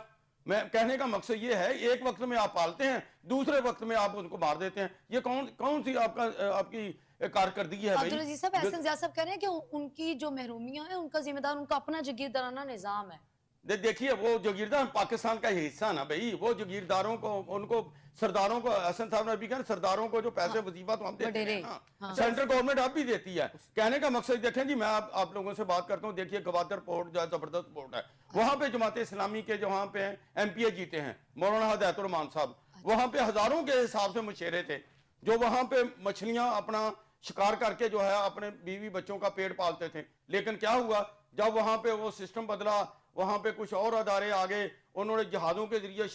میں کہنے کا مقصد یہ ہے ایک وقت میں آپ پالتے ہیں, دوسرے وقت میں آپ ان کو مار دیتے ہیں. یہ کون سی آپ کی کارکردگی ہے بھائی؟ عبدالعزیز صاحب, احسن زیاد صاحب کہہ رہے ہیں کہ ان کی جو محرومیاں ہیں ان کا ذمہ دار ان کا اپنا جگیردارانہ نظام ہے. دیکھیے وہ جاگیردار پاکستان کا حصہ نا بھائی, وہ جاگیرداروں کو, ان کو سرداروں کو, حسن صاحب نے بھی کہا سرداروں کو جو پیسے وظیفہ تو ہم دیتے ہیں نا, سینٹرل گورنمنٹ اب بھی دیتی ہے. کہنے کا مقصد دیکھیں جی, میں آپ لوگوں سے بات کرتا ہوں. دیکھیے گوادر پورٹ جو ہے زبردست پورٹ ہے, وہاں پہ جماعت اسلامی کے جو وہاں پہ ایم پی اے جیتے ہیں مولانا ہدایت الرحمان صاحب, وہاں پہ ہزاروں کے حساب سے مشیرے تھے جو وہاں پہ مچھلیاں اپنا شکار کر کے جو ہے اپنے بیوی بچوں کا پیٹ پالتے تھے. لیکن کیا ہوا جب وہاں پہ وہ سسٹم بدلا, وہاں پہ کچھ اور ادارے آگے, انہوں نے جہازوں کے ذریعے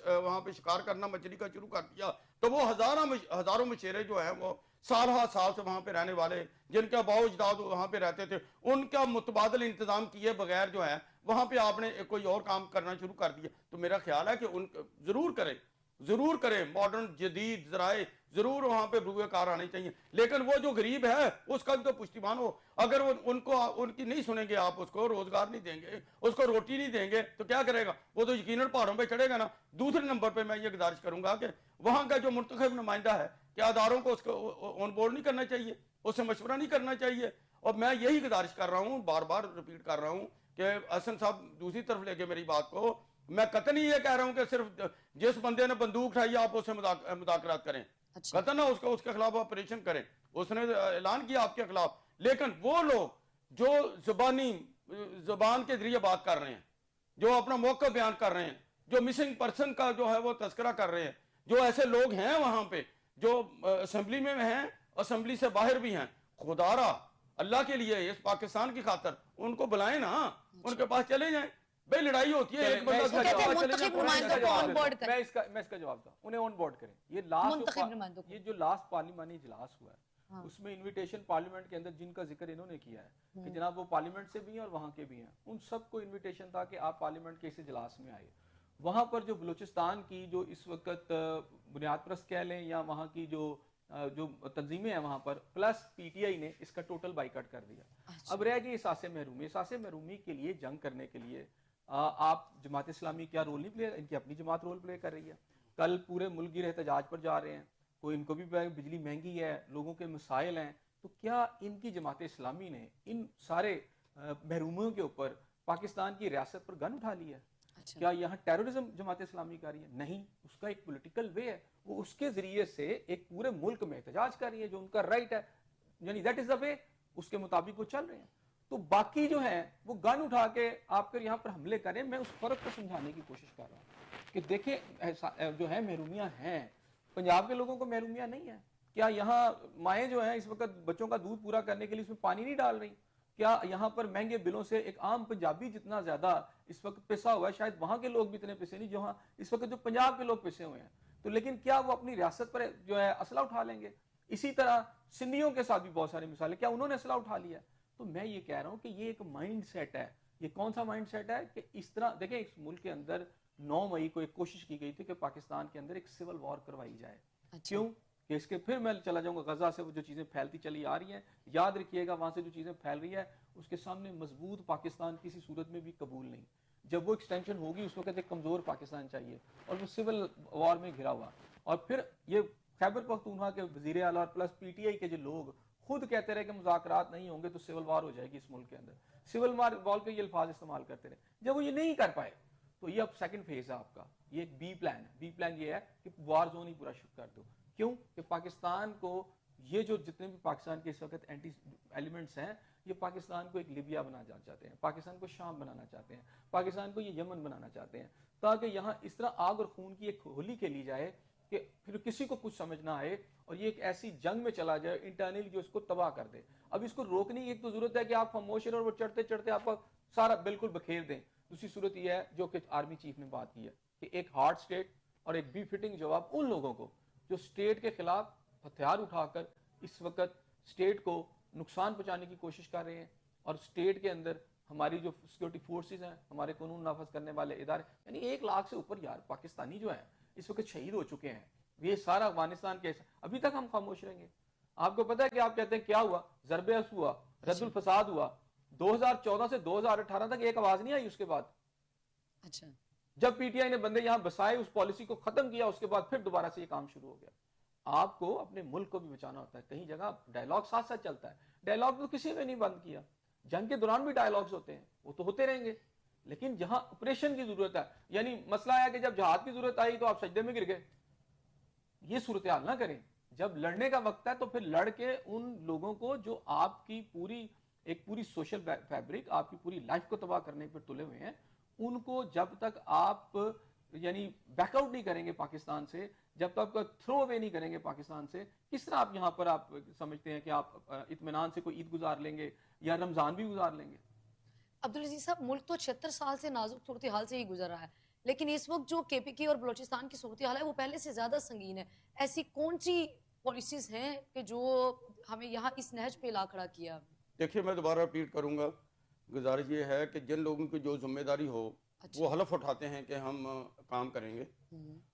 وہاں پہ شکار کرنا مچھلی کا شروع کر دیا, تو وہ ہزاروں مچھیرے جو ہیں وہ سال سے وہاں پہ رہنے والے, جن کے باؤ اجداد وہاں پہ رہتے تھے, ان کا متبادل انتظام کیے بغیر جو ہے وہاں پہ آپ نے کوئی اور کام کرنا شروع کر دیا. تو میرا خیال ہے کہ ان ضرور کریں ماڈرن جدید ذرائع ضرور وہاں پہ بروئے کار آنے چاہیے. لیکن وہ جو غریب ہے اس کا بھی تو پشتیبان ہو. اگر ان کی نہیں سنیں گے آپ, اس کو روزگار نہیں دیں گے, اس کو روٹی نہیں دیں گے, تو کیا کرے گا وہ؟ تو یقیناً پہاڑوں پہ چڑھے گا نا. دوسرے نمبر پہ میں یہ گزارش کروں گا کہ وہاں کا جو منتخب نمائندہ ہے کہ اداروں کو اس کو آن بورڈ نہیں کرنا چاہیے, اس سے مشورہ نہیں کرنا چاہیے. اور میں یہی گزارش کر رہا ہوں, بار بار رپیٹ کر رہا ہوں کہ حسن صاحب دوسری طرف لے کے میری بات کو, میں قطعی یہ کہہ رہا ہوں کہ صرف جس بندے نے بندوق اٹھائی آپ اس سے مذاکرات کریں, قطعی نہ اس کے خلاف آپریشن کریں. اس نے اعلان کیا آپ کے خلاف, لیکن وہ لوگ جو زبان کے ذریعے بات کر رہے ہیں, جو اپنا موقع بیان کر رہے ہیں, جو مسنگ پرسن کا جو ہے وہ تذکرہ کر رہے ہیں, جو ایسے لوگ ہیں وہاں پہ جو اسمبلی میں ہیں, اسمبلی سے باہر بھی ہیں, خدا را اللہ کے لیے اس پاکستان کی خاطر ان کو بلائیں نا, ان کے پاس چلے جائیں. بھئی لڑائی ہوتی ہے, ایک بندہ وہ کہتے ہیں منتخب نمائندوں کو آن بورڈ کریں. میں اس کا جواب دوں, انہیں آن بورڈ کریں. یہ جو لاسٹ پارلیمانی اجلاس ہوا ہے اس میں انویٹیشن پارلیمنٹ کے اندر جن کا ذکر انہوں نے کیا ہے کہ جناب وہ پارلیمنٹ سے بھی ہیں اور وہاں کے بھی ہیں, ان سب کو انویٹیشن تھا کہ آپ پارلیمنٹ کے اس اجلاس میں آئے. وہاں پر جو بلوچستان کی جو اس وقت بنیاد پرست کہہ لیں یا وہاں کی جو تنظیمیں ہیں وہاں پر, پلس پی ٹی آئی نے اس کا ٹوٹل بائیکاٹ کر دیا. اب رہ گئی احساس محرومی کے لیے جنگ کرنے کے لیے آپ جماعت اسلامی کیا رول نہیں پلے, ان کی اپنی جماعت رول پلے کر رہی ہے. کل پورے ملک گیر احتجاج پر جا رہے ہیں, کوئی ان کو بھی بجلی مہنگی ہے, لوگوں کے مسائل ہیں, تو کیا ان کی جماعت اسلامی نے ان سارے محرومیوں کے اوپر پاکستان کی ریاست پر گن اٹھا لیا ہے؟ کیا یہاں ٹیررزم جماعت اسلامی کر رہی ہے؟ نہیں, اس کا ایک پولیٹیکل وے ہے, وہ اس کے ذریعے سے ایک پورے ملک میں احتجاج کر رہی ہے جو ان کا رائٹ ہے, یعنی دیٹ از دا وے, اس کے مطابق وہ چل رہے ہیں. تو باقی جو ہیں وہ گن اٹھا کے آپ پھر یہاں پر حملے کریں. میں اس فرق کو سمجھانے کی کوشش کر رہا ہوں کہ دیکھیں جو ہے محرومیاں ہیں, پنجاب کے لوگوں کو محرومیاں نہیں ہیں. کیا یہاں مائیں جو ہیں اس وقت بچوں کا دودھ پورا کرنے کے لیے اس میں پانی نہیں ڈال رہی؟ کیا یہاں پر مہنگے بلوں سے ایک عام پنجابی جتنا زیادہ اس وقت پسا ہوا ہے, شاید وہاں کے لوگ بھی اتنے پسے نہیں جہاں اس وقت جو پنجاب کے لوگ پسے ہوئے ہیں. تو لیکن کیا وہ اپنی ریاست پر جو ہے اسلحہ اٹھا لیں گے؟ اسی طرح سندھیوں کے ساتھ بھی بہت ساری مثالیں, کیا انہوں نے اسلحہ اٹھا لیا؟ تو میں یہ کہہ رہا ہوں کہ یہ ایک مائنڈ سیٹ ہے. یہ کون سا مائنڈ سیٹ ہے کہ اس طرح دیکھیں, اس ملک کے اندر 9 مئی کو ایک کوشش کی گئی تھی کہ پاکستان کے اندر ایک سول وار کروائی جائے. کیوں کہ اس کے پھر میں چلا جاؤں گا غزہ سے وہ جو چیزیں پھیلتی چلی آ رہی ہیں, یاد رکھیے گا وہاں سے جو چیزیں پھیل رہی ہے اس کے سامنے مضبوط پاکستان کسی صورت میں بھی قبول نہیں. جب وہ ایکسٹینشن ہوگی اس وقت ایک کمزور پاکستان چاہیے, اور وہ سول وار میں گھرا ہوا. اور پھر یہ خیبر پختونخوا کے وزیر اعلیٰ اور پلس پی ٹی آئی کے جو لوگ خود کہتے رہے کہ مذاکرات نہیں ہوں گے تو سول وار ہو جائے گی اس ملک کے اندر. سول وار کے یہ الفاظ استعمال کرتے رہے. جب وہ یہ نہیں کر پائے تو یہ اب سیکنڈ فیز ہے آپ کا, یہ ایک بی پلان ہے. بی پلان یہ ہے کہ وار زون ہی پورا شروع کر دو. کیوں کہ پاکستان کو یہ جو جتنے بھی پاکستان کے اس وقت اینٹی ایلیمنٹس ہیں یہ پاکستان کو ایک لیبیا بنانا چاہتے ہیں, پاکستان کو شام بنانا چاہتے ہیں, پاکستان کو یہ یمن بنانا چاہتے ہیں, تاکہ یہاں اس طرح آگ اور خون کی ایک ہولی کھیلی جائے کہ پھر کسی کو کچھ سمجھ نہ آئے اور یہ ایک ایسی جنگ میں چلا جائے انٹرنلی جو اس کو تباہ کر دے. اب اس کو روکنے کی ایک تو ضرورت ہے کہ آپ خاموش رہیں اور وہ چڑھتے چڑھتے آپ کو سارا بالکل بکھیر دیں. دوسری صورت یہ ہے جو کہ آرمی چیف نے بات کی ہے کہ ایک ہارڈ اسٹیٹ اور ایک بی فٹنگ جواب ان لوگوں کو جو اسٹیٹ کے خلاف ہتھیار اٹھا کر اس وقت اسٹیٹ کو نقصان پہنچانے کی کوشش کر رہے ہیں, اور اسٹیٹ کے اندر ہماری جو سیکورٹی فورسز ہیں, ہمارے قانون نافذ کرنے والے ادارے, یعنی 1 لاکھ سے اوپر یار پاکستانی جو ہیں اس وقت شہید ہو چکے ہیں. یہ سارا افغانستان کے ابھی تک ہم خاموش رہیں گے؟ آپ کو پتا ہے کہ آپ کہتے ہیں کیا ہوا, ضرب اثر ہوا, رد الفساد ہوا, 2014 سے 2018 تک ایک آواز نہیں آئی اس کے بعد. اچھا, جب پی ٹی آئی نے بندے یہاں بسائے, اس پالیسی کو ختم کیا, اس کے بعد پھر دوبارہ سے یہ کام شروع ہو گیا. آپ کو اپنے ملک کو بھی بچانا ہوتا ہے. کہیں جگہ ڈائلاگ ساتھ ساتھ چلتا ہے, ڈائلاگ تو کسی نے نہیں بند کیا. جنگ کے دوران بھی ڈائلاگز ہوتے ہیں, وہ تو ہوتے رہیں گے, لیکن جہاں آپریشن کی ضرورت ہے, یعنی مسئلہ ہے کہ جب جہاد کی ضرورت آئی تو آپ سجدے میں گر گئے. یہ صورتحال نہ کریں. جب لڑنے کا وقت ہے تو پھر لڑ کے ان لوگوں کو جو آپ کی پوری سوشل فیبرک, آپ کی پوری لائف کو تباہ کرنے پر تلے ہوئے ہیں, ان کو جب تک آپ یعنی بیک آؤٹ نہیں کریں گے پاکستان سے, جب تک تھرو اوے نہیں کریں گے پاکستان سے, کس طرح آپ یہاں پر آپ سمجھتے ہیں کہ آپ اطمینان سے کوئی عید گزار لیں گے یا رمضان بھی گزار لیں گے؟ عبدالعزیز صاحب, ملک تو 76 سال سے نازک صورتحال سے ہی گزر رہا ہے, لیکن اس وقت جو کے پی کے اور بلوچستان کی صورتحال ہے وہ پہلے سے زیادہ سنگین ہے. ایسی کون سی پالیسیز ہیں کہ جو ہمیں یہاں اس نہج پہ لا کھڑا کیا؟ دیکھیے میں دوبارہ ریپیٹ کروں گا, گزارش یہ ہے کہ جن لوگوں کی جو ذمہ داری ہو وہ حلف اٹھاتے ہیں کہ ہم کام کریں گے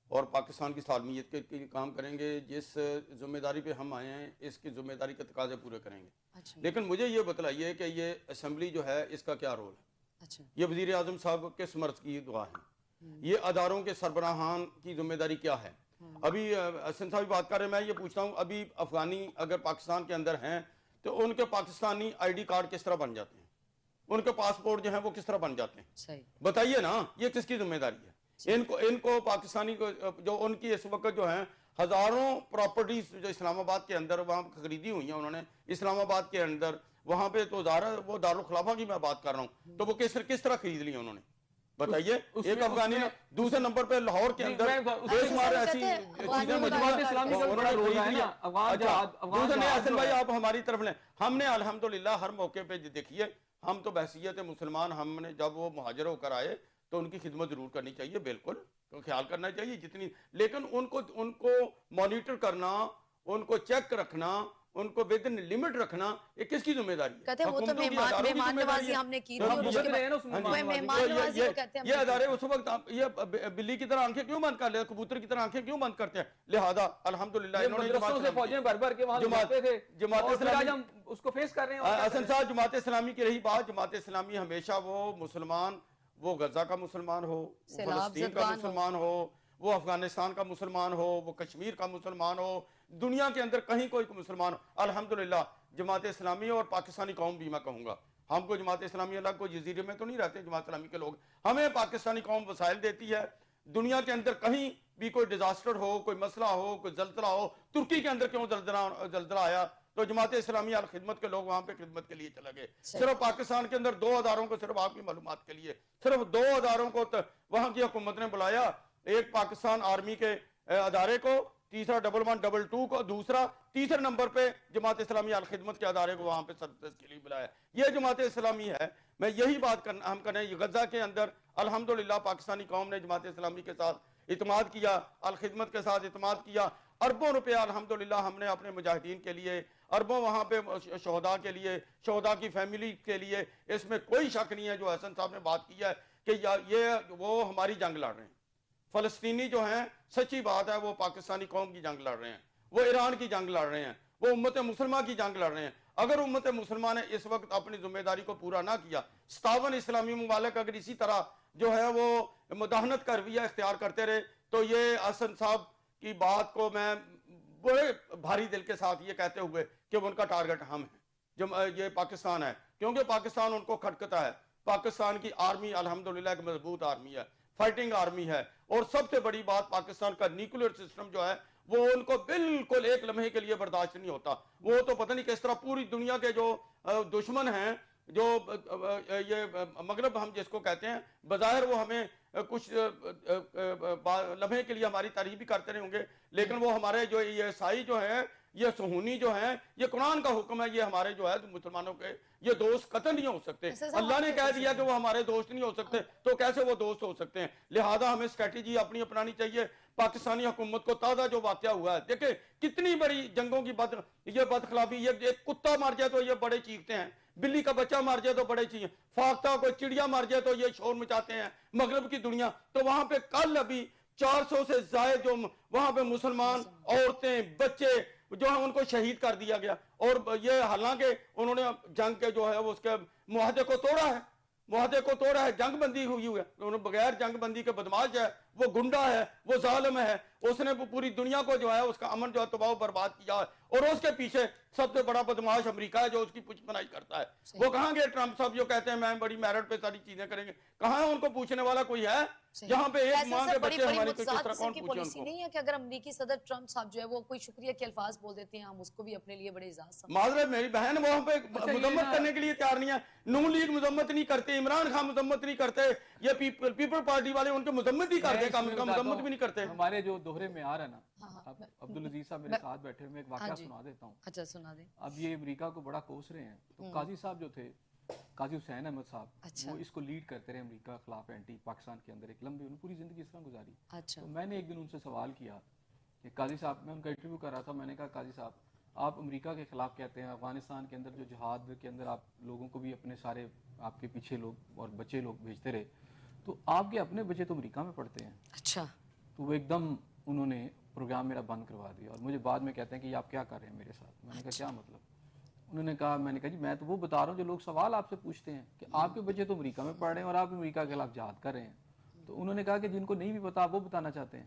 اور پاکستان کی سالمیت کے کام کریں گے, جس ذمہ داری پہ ہم آئے ہیں اس کی ذمہ داری کے تقاضے پورے کریں گے. لیکن مجھے یہ بتلائیے کہ یہ اسمبلی جو ہے اس کا کیا رول ہے؟ یہ وزیر اعظم صاحب کس مرض کی دعا ہے؟ یہ اداروں کے سربراہان کی ذمہ داری کیا ہے؟ ابھی حسن صاحب بات کر رہے ہیں, میں یہ پوچھتا ہوں ابھی افغانی اگر پاکستان کے اندر ہیں تو ان کے پاکستانی آئی ڈی کارڈ کس طرح بن جاتے ہیں, ان کے پاسپورٹ جو ہیں وہ کس طرح بن جاتے ہیں؟ بتائیے نا, یہ کس کی ذمہ داری ہے؟ ان کو پاکستانی کو جو ان کی اس وقت جو ہیں ہزاروں پراپرٹیز جو اسلام آباد کے اندر وہاں خریدی ہوئی ہیں انہوں نے, اسلام آباد کے اندر وہاں پہ تو وہ دارالخلافہ کی میں بات کر رہا ہوں, تو وہ کس طرح خرید لی انہوں نے بتائیے؟ ایک افغانی نے دوسرے نمبر پہ لاہور کے اندر بے شمار ایسی چیزیں. حسن بھائی آپ ہماری طرف لیں, ہم نے الحمدللہ ہر موقع پہ دیکھیے, ہم تو بحثیت مسلمان, ہم نے جب وہ مہاجر ہو کر آئے تو ان کی خدمت ضرور کرنی چاہیے, بالکل خیال کرنا چاہیے جتنی, لیکن ان کو مانیٹر کرنا, ان کو چیک رکھنا, ان کو ودن لمٹ رکھنا, یہ کس کی ذمہ داری ہے؟ کہتے ہیں وہ تو مہمان نوازی ہم نے کی تھی, یہ ادارے اس وقت یہ بلی کی طرح آنکھیں کیوں بند کر لے, کبوتر کی طرح آنکھیں کیوں بند کرتے ہیں؟ لہذا الحمدللہ انہوں نے جماعت اسلامی اس کو فیس کر رہے ہیں. حسن صاحب جماعت اسلامی کی رہی بات, جماعت اسلامی ہمیشہ وہ مسلمان, وہ غزہ کا مسلمان ہو, وہ فلسطین کا مسلمان ہو, وہ افغانستان کا مسلمان ہو, وہ کشمیر کا مسلمان ہو, دنیا کے اندر کہیں کوئی مسلمان ہو, الحمدللہ جماعت اسلامی اور پاکستانی قوم بھی میں کہوں گا, ہم کو جماعت اسلامی الگ کوئی جزیرے میں تو نہیں رہتے جماعت اسلامی کے لوگ, ہمیں پاکستانی قوم وسائل دیتی ہے. دنیا کے اندر کہیں بھی کوئی ڈیزاسٹر ہو, کوئی مسئلہ ہو, کوئی زلزلہ ہو, ترکی کے اندر کیوں زلزلہ آیا تو جماعت اسلامی الخدمت کے لوگ وہاں پہ خدمت کے لیے چلے گئے. صرف پاکستان کے اندر 2 اداروں کو, صرف آپ کی معلومات کے لیے, صرف 2 اداروں کو وہاں کی حکومت نے بلایا, ایک پاکستان آرمی کے ادارے کو, تیسرا 1112 کو, دوسرا تیسرے نمبر پہ جماعت اسلامی الخدمت کے ادارے کو وہاں پہ سرپرست کے لیے بلایا. یہ جماعت اسلامی ہے. میں یہی بات ہم کریں, غزہ کے اندر الحمدللہ پاکستانی قوم نے جماعت اسلامی کے ساتھ اعتماد کیا, الخدمت کے ساتھ اعتماد کیا, اربوں روپے الحمدللہ ہم نے اپنے مجاہدین کے لیے, اربوں وہاں پہ شہداء کے لیے, شہداء کی فیملی کے لیے, اس میں کوئی شک نہیں ہے جو حسن صاحب نے بات کی ہے کہ یہ وہ ہماری جنگ لڑ رہے ہیں. فلسطینی جو ہیں سچی بات ہے وہ پاکستانی قوم کی جنگ لڑ رہے ہیں, وہ ایران کی جنگ لڑ رہے ہیں, وہ امت مسلمہ کی جنگ لڑ رہے ہیں. اگر امت مسلمہ نے اس وقت اپنی ذمہ داری کو پورا نہ کیا, 57 اسلامی ممالک اگر اسی طرح جو ہے وہ مداہنت کا رویہ اختیار کرتے رہے تو یہ حسن صاحب کی بات کو میں بڑے بھاری دل کے ساتھ یہ کہتے ہوئے کہ ان کا ٹارگٹ ہم ہیں، جو یہ پاکستان ہے، کیونکہ پاکستان ان کو کھٹکتا ہے. پاکستان کی آرمی الحمدللہ ایک مضبوط آرمی ہے، فائٹنگ آرمی ہے، اور سب سے بڑی بات پاکستان کا نیوکلیر سسٹم جو ہے وہ ان کو بالکل ایک لمحے کے لیے برداشت نہیں ہوتا. وہ تو پتہ نہیں کس طرح پوری دنیا کے جو دشمن ہیں، جو یہ مغرب ہم جس کو کہتے ہیں، بظاہر وہ ہمیں کچھ لمحے کے لیے ہماری تعریف بھی کرتے رہے ہوں گے، لیکن وہ ہمارے جو یہ عیسائی جو ہیں، یہ صہیونی جو ہیں، یہ قرآن کا حکم ہے، یہ ہمارے جو ہے مسلمانوں کے یہ دوست قطعا نہیں ہو سکتے. اللہ نے کہہ دیا کہ وہ ہمارے دوست نہیں ہو سکتے، تو کیسے وہ دوست ہو سکتے ہیں؟ لہذا ہمیں اسٹریٹجی اپنی اپنانی چاہیے. پاکستانی حکومت کو تازہ جو واقعہ ہوا ہے، دیکھیں کتنی بڑی جنگوں کی یہ بدخلافی، یہ ایک کتا مر جائے تو یہ بڑے چیختے ہیں، بلی کا بچہ مر جائے تو بڑے چیخیں، فاختہ کوئی چڑیا مر جائے تو یہ شور مچاتے ہیں مغرب کی دنیا. تو وہاں پہ کل ابھی 400 سے زائد جو وہاں پہ مسلمان عورتیں بچے جو ہیں ان کو شہید کر دیا گیا. اور یہ حالانکہ انہوں نے جنگ کے جو ہے اس کے معاہدے کو توڑا ہے، جنگ بندی ہوئی ہے، انہوں نے بغیر جنگ بندی کے بدماش ہے، وہ گنڈا ہے، وہ ظالم ہے، اس نے پوری دنیا کو جو ہے اس کا امن جو ہے تباہ و برباد کیا ہے. اور اس کے پیچھے سب سے بڑا بدماش امریکہ ہے جو اس کی پوچھ پناہی کرتا ہے. وہ کہاں گئے ٹرمپ صاحب جو کہتے ہیں میں بڑی میرٹ پہ ساری چیزیں کریں گے؟ کہاں ہے ان کو پوچھنے والا کوئی ہے؟ یہاں پہ ایک ماں کے بچے ہماری کس طرح کون پوچھے ان کو؟ نہیں ہے کہ اگر امریکی صدر ٹرمپ صاحب جو ہے وہ کوئی شکریہ کے الفاظ بول دیتے ہیں، ہم اس کو بھی اپنے لیے بڑے اعزاز سمجھتے ہیں. معذرت میری بہن، وہ ہم پہ مذمت کرنے کے لیے تیار نہیں ہے. نون لیگ مذمت نہیں کرتے، عمران خان مذمت نہیں کرتے، یہ پیپل پارٹی والے ان کے مذمت ہی کرتے، کم از کم مذمت بھی نہیں کرتے. ہمارے جو دوہرے معیار ہے نا، عبدالعزیز صاحب میرے ساتھ بیٹھے ہوئے، میں ایک واقعہ سنا دیتا ہوں. اچھا سنا دیں. اب یہ امریکہ کو بڑا کوس رہے ہیں، تو قاضی صاحب جو تھے، قاضی حسین احمد صاحب، وہ اس کو لیڈ کرتے رہے امریکہ کے خلاف اینٹی پاکستان کے اندر، ایک لمبی، انہوں نے پوری زندگی اس طرح گزاری. تو میں نے ایک دن ان سے سوال کیا کہ قاضی صاحب، میں ان کا انٹرویو کر رہا تھا، میں نے کہا قاضی صاحب آپ امریکہ کے خلاف کہتے ہیں، افغانستان کے اندر جو جہاد کے اندر آپ لوگوں کو بھی اپنے سارے آپ کے پیچھے لوگ اور بچے لوگ بھیجتے رہے، تو آپ کے اپنے بچے تو امریکہ میں پڑھتے ہیں. اچھا. تو وہ ایک دم انہوں نے پروگرام میرا بند کروا دیا، اور مجھے بعد میں کہتے ہیں کہ یہ آپ کیا کر رہے ہیں میرے ساتھ. میں نے کہا کیا مطلب؟ انہوں نے کہا، میں نے کہا جی میں تو وہ بتا رہا ہوں جو لوگ سوال آپ سے پوچھتے ہیں کہ آپ کے بچے تو امریکہ میں پڑھ رہے ہیں اور آپ امریکہ کے خلاف جہاد کر رہے ہیں. تو انہوں نے کہا کہ جن کو نہیں بھی پتا آپ وہ بتانا چاہتے ہیں.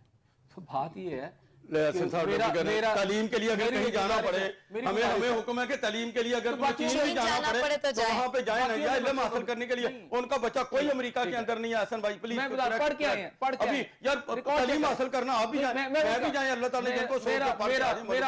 تو بات یہ ہے تعلیم کے لیے اگر کہیں جانا پڑے، ہمیں حکم ہے کہ تعلیم کے لیے اگر چین بھی جانا پڑے تو وہاں پہ جائیں نا، یا علم حاصل کرنے کے لیے. ان کا بچہ کوئی امریکہ کے اندر نہیں ہے. حسن بھائی پلیز پڑھ کے آئے ہیں، ابھی یار تعلیم حاصل کرنا آپ بھی جائیں، میں بھی جائیں. اللہ تعالیٰ نے جن کو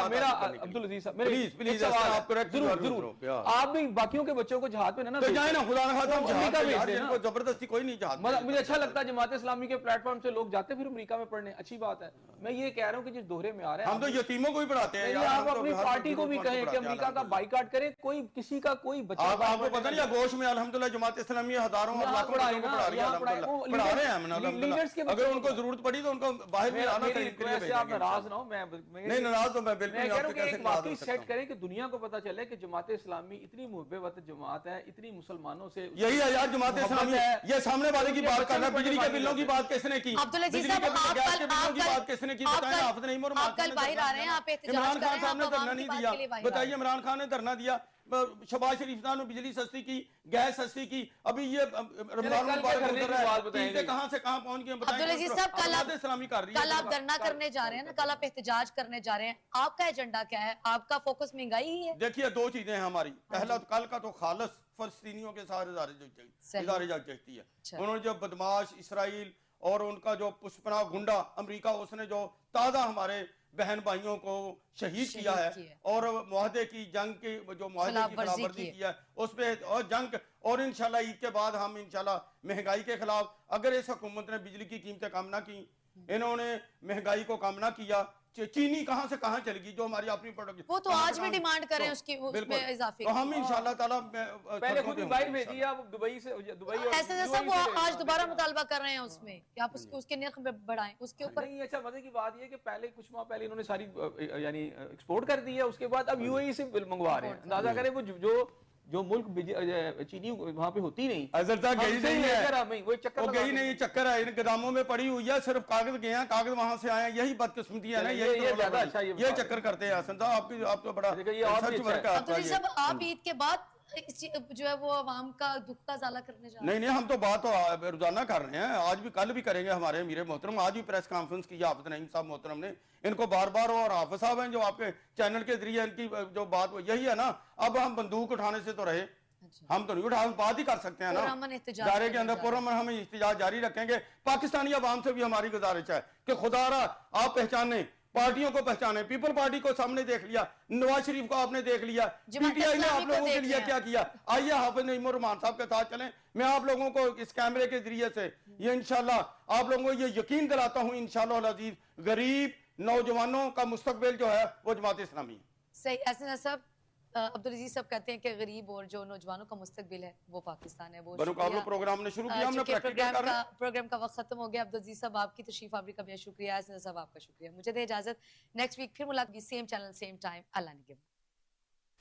میرا عبدالعزیز صاحب پلیز آپ ضرور آپ بھی باقیوں کے بچوں کو جہاد پہ نہ تو جائیں نا، خدا نخواستہ کو زبردستی کوئی نہیں جہاد. مجھے اچھا لگتا ہے جماعت اسلامی کے پلیٹ فارم سے لوگ جاتے پھر امریکہ میں پڑھنے، اچھی بات ہے. میں یہ کہہ رہا ہوں کہ جس دوہرے میں آ رہے ہیں، ہم تو یتیموں کو بھی پڑھاتے ہیں. آپ اپنی پارٹی کو بھی کہیں کہ امریکہ کا بائیکاٹ کرے، کوئی کسی کا کوئی بچہ. آپ کو پتہ نہیں گوشت میں الحمدللہ جماعت اسلامی ہزاروں اور لاکھوں بچوں کو پڑھا رہی ہے، الحمدللہ پڑھا رہے ہیں الحمدللہ. اگر ان کو ضرورت پڑی تو ان کو باہر بھی آنا چاہیے. آپ ناراض نہ ہو، میں نہیں ناراض تو میں بالکل نہیں. کہہ رہا ہوں کہ ایک واقعی سیٹ کریں کہ دنیا کو پتہ چلے کہ جماعت اسلامی اتنی محب وطن جماعت ہے، اتنی مسلمانوں سے. یہی ہے یار جماعت اسلامی. یہ سامنے والے کی بات کر رہا ہے، بجلی کے بلوں کی بات کس نے کی؟ عبدالعزیز صاحب آپ کل باہر آ رہے ہیں، آپ احتجاج کر رہے ہیں، عمران خان صاحب نے دھرنا نہیں دیا. بتائیے عمران خان نے دھرنا دیا، شہباز شریف صاحب نے بجلی سستی کی، گیس سستی کی. ابھی یہ رمضان مبارک گزر رہا ہے، چیزیں کہاں سے کہاں پہنچ گئی. عبدالعزیز صاحب کل آپ ہے. دھرنا کرنے جا رہے ہیں نا، کل آپ احتجاج کرنے جا رہے ہیں، آپ کا ایجنڈا کیا ہے؟ آپ کا فوکس مہنگائی ہی ہے؟ دیکھیے دو چیزیں ہیں ہماری. پہلا کل کا تو خالص فلسطینیوں کے ساتھ ادارے جنگ چاہتی ہے. انہوں نے جو بدماش اسرائیل اور ان کا جو پشپنا گنڈا امریکہ، اس نے جو تازہ ہمارے بہن بھائیوں کو شہید کیا ہے اور معاہدے کی جنگ کی جو معاہدے کی خلاف ورزی کی ہے اس پہ اور جنگ. اور انشاءاللہ عید کے بعد ہم انشاءاللہ مہنگائی کے خلاف، اگر اس حکومت نے بجلی کی قیمتیں کم نہ کی، انہوں نے مہنگائی کو کم نہ کیا، چینی کہاں سے کہاں چل گئی جو ہماری اپنی پروڈکٹ. وہ تو آج بھی ڈیمانڈ کریں اس کی اضافے. تو ہم انشاءاللہ تعالیٰ پہلے خود دبئی بھیجیے، آپ دبئی سے ایسے جیسا وہ آج دوبارہ مطالبہ کر رہے ہیں اس میں کہ آپ اس کے نرخ بڑھائیں. اس کے اوپر نہیں. اچھا مزے کی بات یہ ہے کہ پہلے کچھ ماہ پہلے انہوں نے ساری یعنی ایکسپورٹ کر دی ہے، اس کے بعد اب UAE سے منگوا رہے ہیں. اندازہ کریں وہ جو ملک چینی وہاں پہ ہوتی نہیں، گئی نہیں ہے، وہ گئی نہیں، چکر ہے، ان گداموں میں پڑی ہوئی ہے، صرف کاغذ گئے ہیں، کاغذ وہاں سے آئے ہیں. یہی بدقسمتی ہے نا، یہ چکر کرتے ہیں. حسن صاحب آپ تو بڑا عبدالعزیز صاحب آپ عید کے بعد جو ہے وہ عوام کا دکھ کا ازالہ کرنے جا رہے نہیں ہم تو بات روزانہ کر رہے ہیں, آج بھی کل بھی کریں گے. ہمارے امیر محترم آج بھی پریس کانفرنس کی حافظ نعیم صاحب محترم نے ان کو بار بار, اور حافظ صاحب ہیں جو آپ کے چینل کے ذریعے ان کی جو بات یہی ہے نا, اب ہم بندوق اٹھانے سے تو رہے, ہم تو نہیں اٹھا, ہم بات ہی کر سکتے ہیں نا دائرے کے اندر پرامن, ہم احتجاج جاری رکھیں گے. پاکستانی عوام سے بھی ہماری گزارش ہے کہ خدا را آپ پہچانیں, پارٹیوں کو پہچانے. پیپل پارٹی کو سامنے دیکھ لیا, نواز شریف کو آپ نے دیکھ لیا, پی ٹی آئی نے آپ لوگوں کے لیے کیا کیا. آئیے حافظ نعیم الرحمان صاحب کے ساتھ چلیں. میں آپ لوگوں کو اس کیمرے کے ذریعے سے یہ انشاءاللہ آپ لوگوں کو یہ یقین دلاتا ہوں انشاءاللہ العزیز, غریب نوجوانوں کا مستقبل جو ہے وہ جماعت اسلامی ہے. صحیح. ایسے صاحب عبدالعزیز صاحب کہتے ہیں کہ غریب اور جو نوجوانوں کا مستقبل ہے وہ پاکستان ہے. وہ بنوقابل پروگرام نے شروع کیا, ہم نے پریکٹیکل کر رہے ہیں. پروگرام کا وقت ختم ہو گیا. عبدالعزیز صاحب آپ کی تشریف آوری کا بہت شکریہ. ایسے صاحب آپ کا شکریہ. مجھے دے اجازت, نیکسٹ ویک پھر ملاقات, سیم چینل سیم ٹائم. اللہ نگہبان.